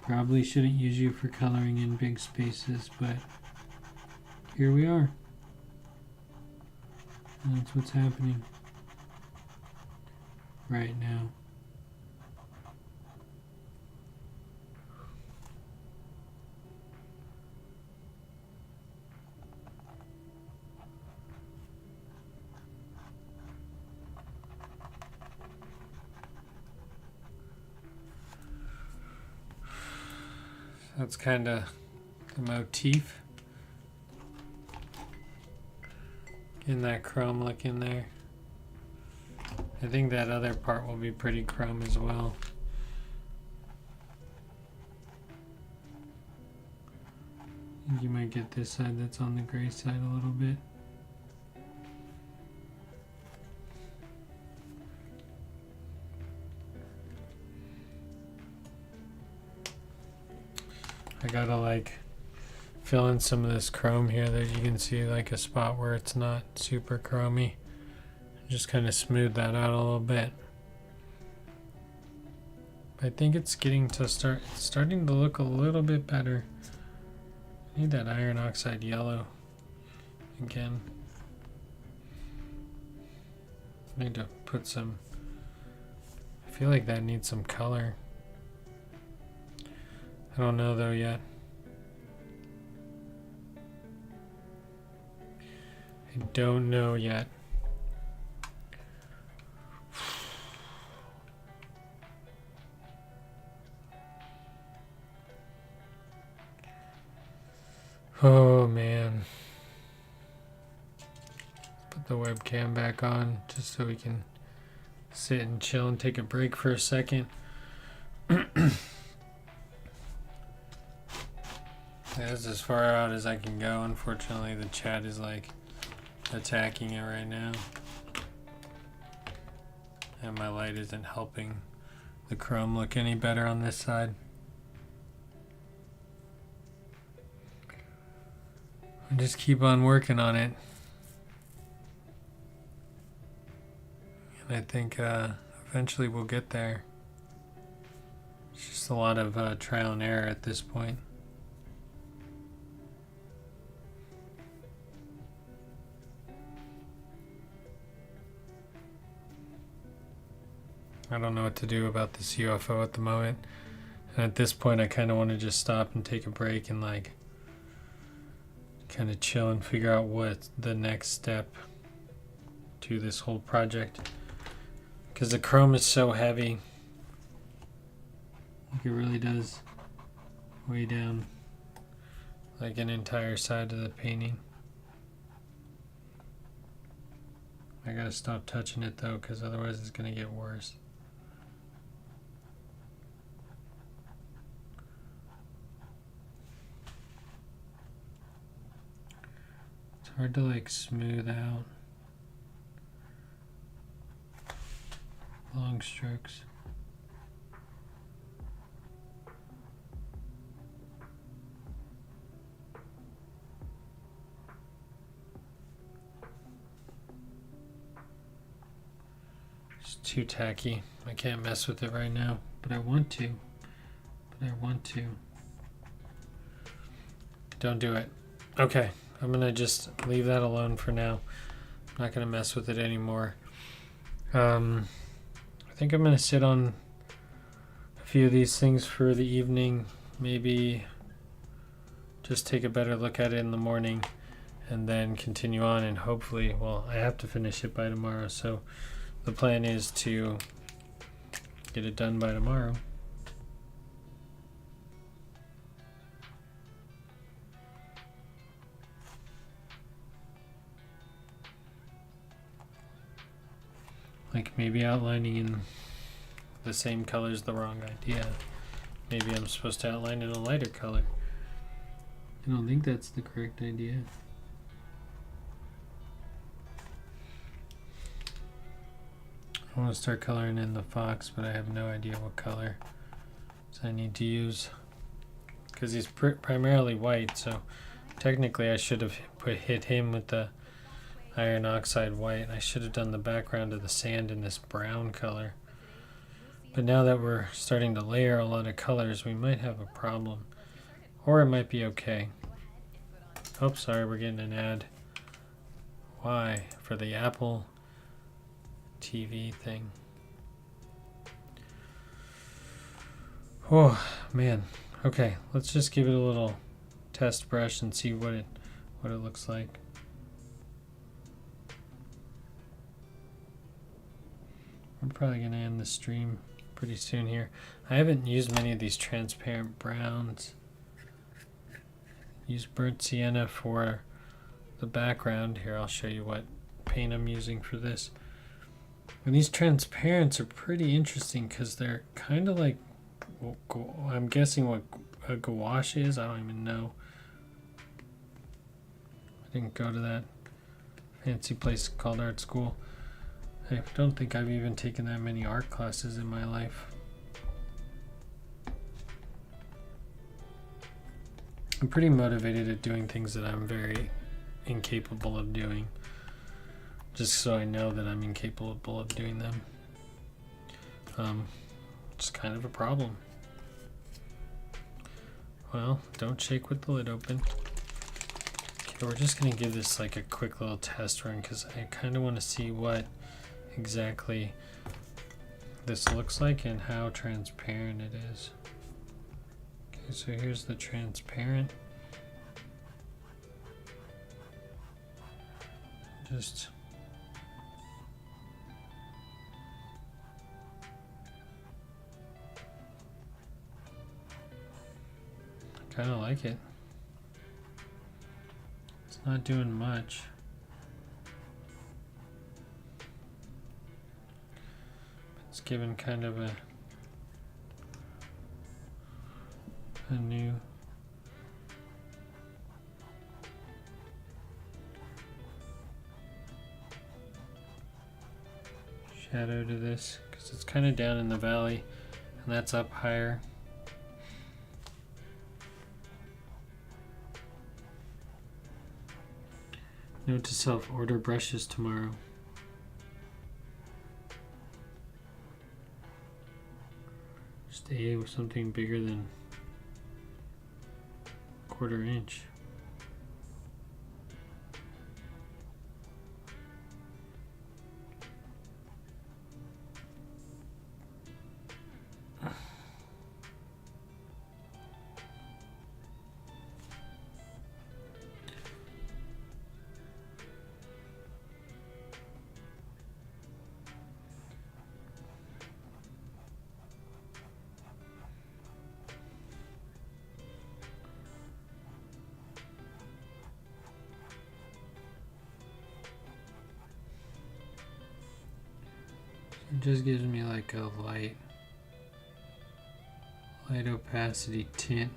Probably shouldn't use you for coloring in big spaces, but here we are. And that's what's happening right now. That's kind of the motif. Getting that chrome look in there. I think that other part will be pretty chrome as well. I think you might get this side that's on the gray side a little bit. I gotta like fill in some of this chrome here that you can see like a spot where it's not super chromy. Just kind of smooth that out a little bit. I think it's getting to starting to look a little bit better. I need that iron oxide yellow again. I need to put some, I feel like that needs some color. I don't know though yet. I don't know yet. Oh man. Put the webcam back on just so we can sit and chill and take a break for a second. That's as far out as I can go. Unfortunately, the chat is like attacking it right now. And my light isn't helping the chrome look any better on this side. I just keep on working on it. And I think eventually we'll get there. It's just a lot of trial and error at this point. I don't know what to do about this UFO at the moment. And at this point, I kind of want to just stop and take a break and like kind of chill and figure out what the next step to this whole project. Because the chrome is so heavy. Like it really does weigh down like an entire side of the painting. I gotta stop touching it though, because otherwise it's gonna get worse. It's hard to like smooth out long strokes. It's too tacky. I can't mess with it right now, but I want to. Don't do it. Okay, I'm gonna just leave that alone for now. I'm not gonna mess with it anymore. I think I'm gonna sit on a few of these things for the evening. Maybe just take a better look at it in the morning and then continue on, and hopefully, well, I have to finish it by tomorrow, so the plan is to get it done by tomorrow. Like maybe outlining in the same color is the wrong idea. Maybe I'm supposed to outline in a lighter color. I don't think that's the correct idea. I want to start coloring in the fox, but I have no idea what color I need to use. Because he's primarily white, so technically I should have hit him with the iron oxide white. I should have done the background of the sand in this brown color. But now that we're starting to layer a lot of colors, we might have a problem. Or it might be okay. Oh, sorry, we're getting an ad. Why? For the Apple TV thing. Oh, man. Okay, let's just give it a little test brush and see what it looks like. I'm probably going to end the stream pretty soon here. I haven't used many of these transparent browns. Use burnt sienna for the background. Here, I'll show you what paint I'm using for this. And these transparents are pretty interesting because they're kind of like, I'm guessing what a gouache is. I don't even know. I didn't go to that fancy place called art school. I don't think I've even taken that many art classes in my life. I'm pretty motivated at doing things that I'm very incapable of doing, just so I know that I'm incapable of doing them. It's kind of a problem. Well, don't shake with the lid open. Okay, we're just going to give this like a quick little test run because I kind of want to see what exactly this looks like and how transparent it is. Okay, so here's the transparent. Just kind of like it. It's not doing much. It's given kind of a new shadow to this because it's kind of down in the valley and that's up higher. Note to self, order brushes tomorrow. Stay with something bigger than 1/4 inch. It just gives me like a light opacity tint.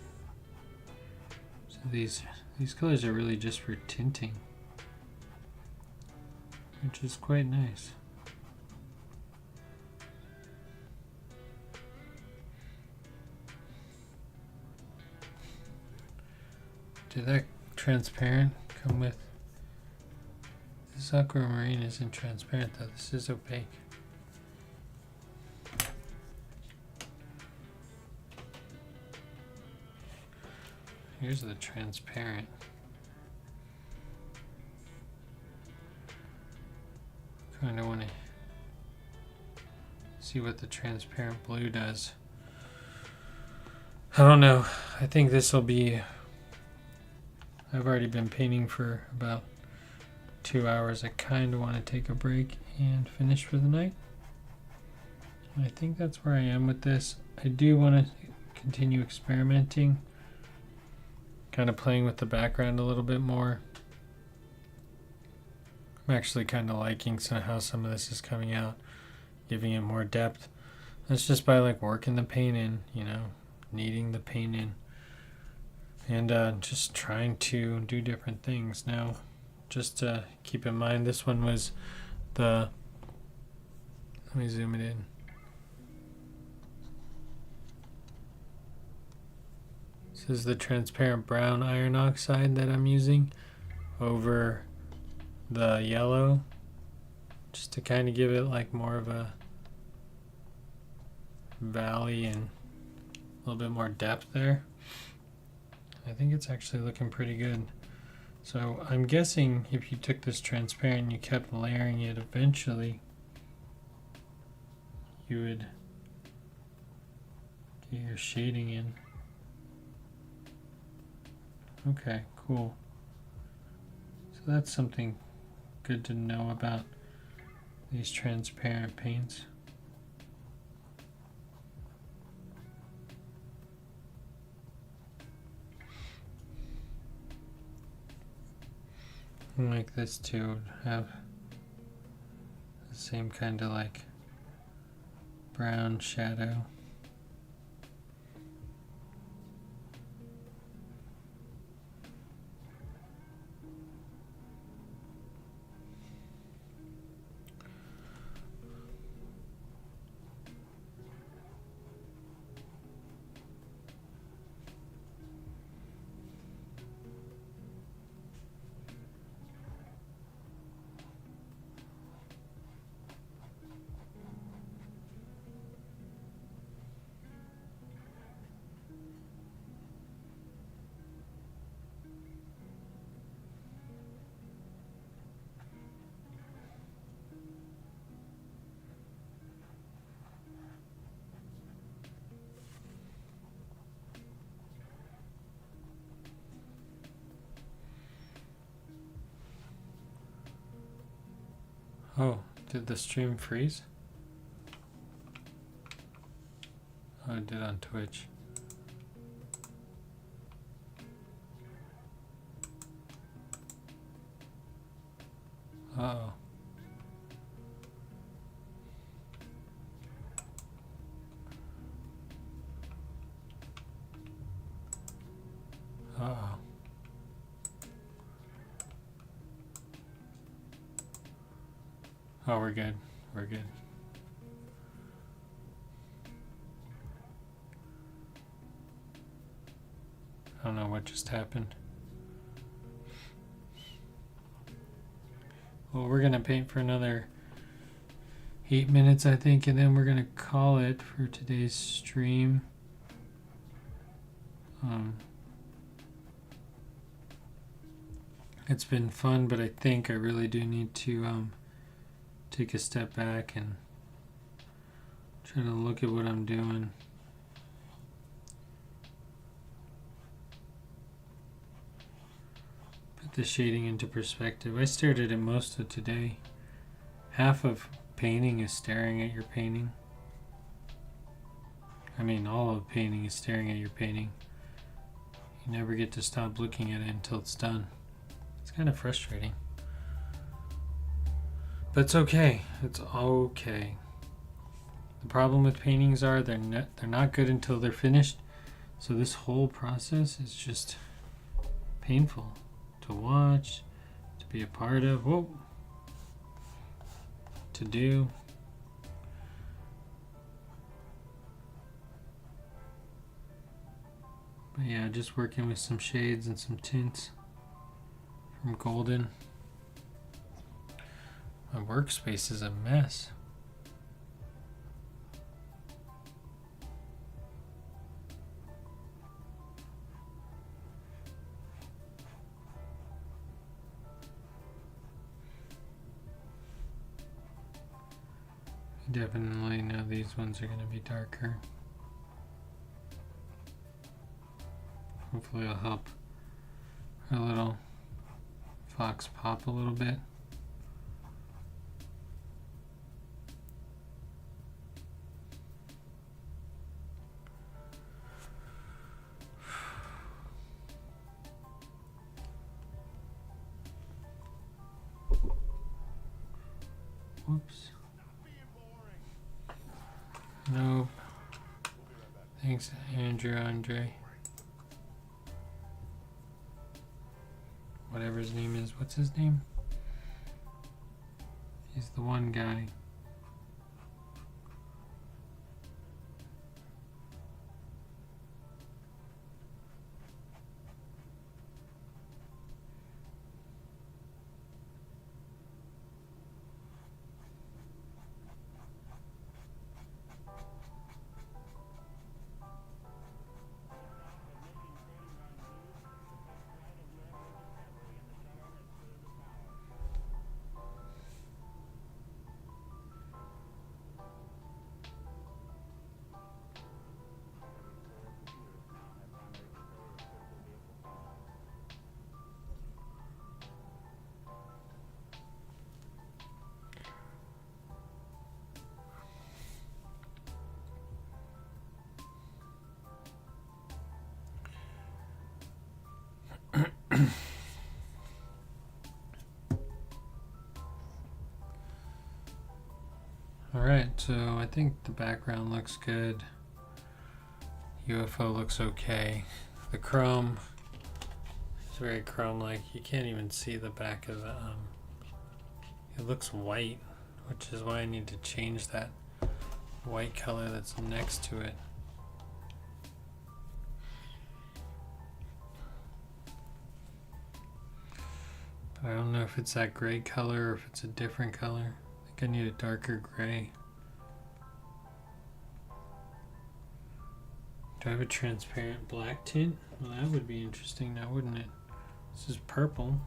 So these colors are really just for tinting, which is quite nice. Did that transparent come with? This aquamarine isn't transparent though, this is opaque. Here's the transparent. Kind of want to see what the transparent blue does. I don't know. I think this will be... I've already been painting for about 2 hours. I kind of want to take a break and finish for the night. And I think that's where I am with this. I do want to continue experimenting. Kind of playing with the background a little bit more. I'm actually kind of liking how some of this is coming out, giving it more depth. That's just by like working the paint in, you know, kneading the paint in, and just trying to do different things. Now, just to keep in mind, this one was the, let me zoom it in. This is the transparent brown iron oxide that I'm using over the yellow, just to kind of give it like more of a valley and a little bit more depth there. I think it's actually looking pretty good. So I'm guessing if you took this transparent and you kept layering it, eventually you would get your shading in. Okay, cool. So that's something good to know about these transparent paints. I like this too, would have the same kind of like brown shadow. Oh, did the stream freeze? Oh, it did on Twitch. Uh-oh. Uh-oh. Oh, we're good. We're good. I don't know what just happened. Well, we're going to paint for another 8 minutes, I think, and then we're going to call it for today's stream. It's been fun, but I think I really do need to take a step back and try to look at what I'm doing. Put the shading into perspective. I stared at it most of today. Half of painting is staring at your painting. I mean, all of painting is staring at your painting. You never get to stop looking at it until it's done. It's kind of frustrating. But it's okay. It's okay. The problem with paintings are they're not good until they're finished. So this whole process is just painful to watch, to be a part of, to do. But yeah, just working with some shades and some tints from Golden. My workspace is a mess. Definitely know these ones are going to be darker. Hopefully it'll help our little fox pop a little bit. Whoops. No. Thanks, Andre. Whatever his name is. What's his name? He's the one guy. Alright, so I think the background looks good. UFO looks okay. The chrome is very chrome-like. You can't even see the back of the... it looks white, which is why I need to change that white color that's next to it. But I don't know if it's that gray color or if it's a different color. I think I need a darker gray. Do I have a transparent black tint? Well, that would be interesting now, wouldn't it? This is purple.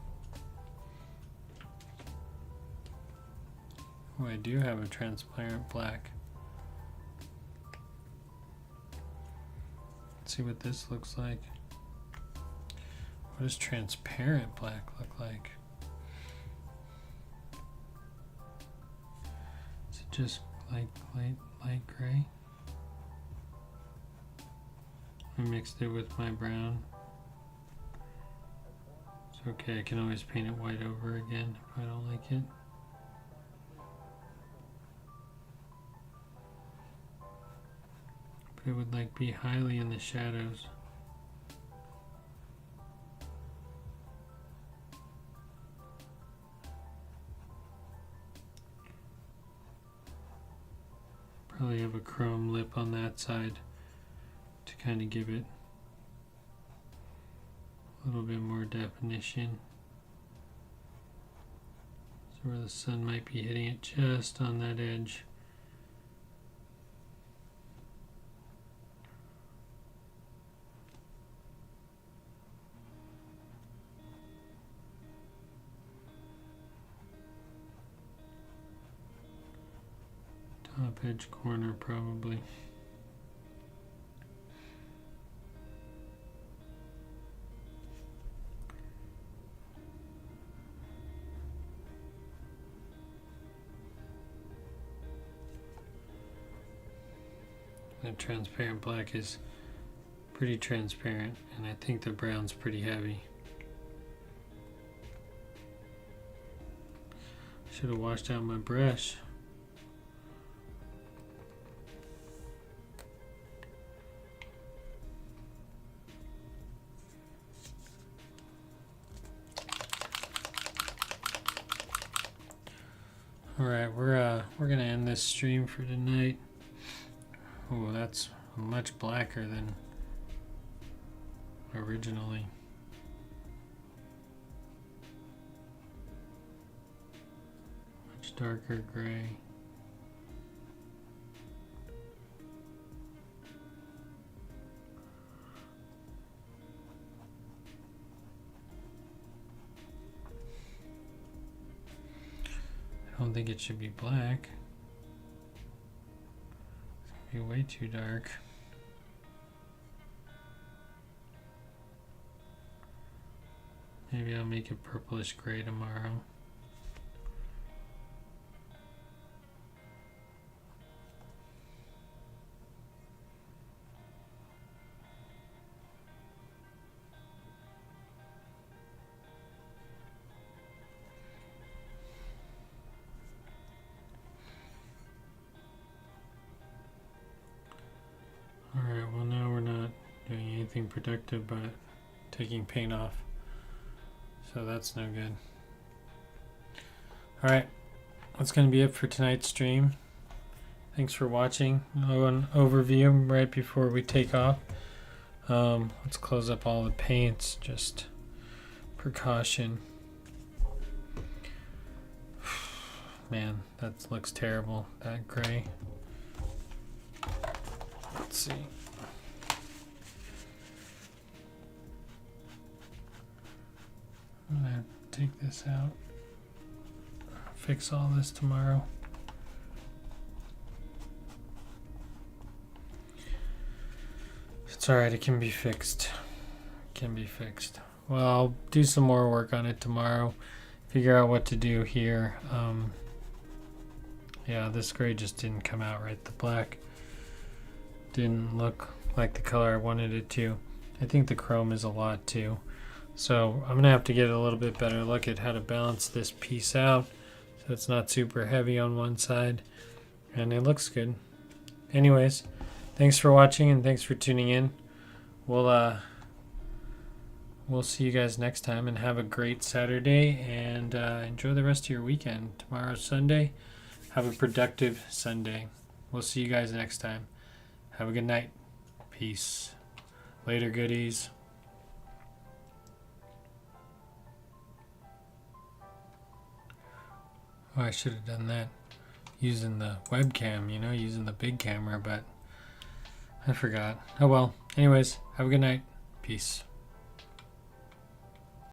Oh, I do have a transparent black. Let's see what this looks like. What does transparent black look like? Is it just like light gray? I mixed it with my brown. It's okay, I can always paint it white over again if I don't like it. But it would like be highly in the shadows. Probably have a chrome lip on that side to kind of give it a little bit more definition. So where the sun might be hitting it just on that edge. Top edge corner probably. The transparent black is pretty transparent, and I think the brown's pretty heavy. Should have washed out my brush. All right, we're gonna end this stream for tonight. Oh, that's much blacker than originally. Much darker gray. I don't think it should be black. It's gonna be way too dark. Maybe I'll make it purplish gray tomorrow. Alright, well now we're not doing anything productive but taking paint off. So that's no good. Alright, that's going to be it for tonight's stream. Thanks for watching. An overview right before we take off. Let's close up all the paints, just precaution. Man, that looks terrible, that gray. Let's see. I'm gonna have to take this out. Fix all this tomorrow. It's alright, it can be fixed. It can be fixed. Well, I'll do some more work on it tomorrow. Figure out what to do here. Yeah, this gray just didn't come out right. The black didn't look like the color I wanted it to. I think the chrome is a lot too. So I'm gonna have to get a little bit better look at how to balance this piece out so it's not super heavy on one side, and it looks good. Anyways, thanks for watching and thanks for tuning in. We'll see you guys next time, and have a great Saturday, and enjoy the rest of your weekend. Tomorrow's Sunday. Have a productive Sunday. We'll see you guys next time. Have a good night. Peace. Later, goodies. Oh, I should have done that using the webcam, using the big camera, but I forgot. Oh well. Anyways, have a good night. Peace.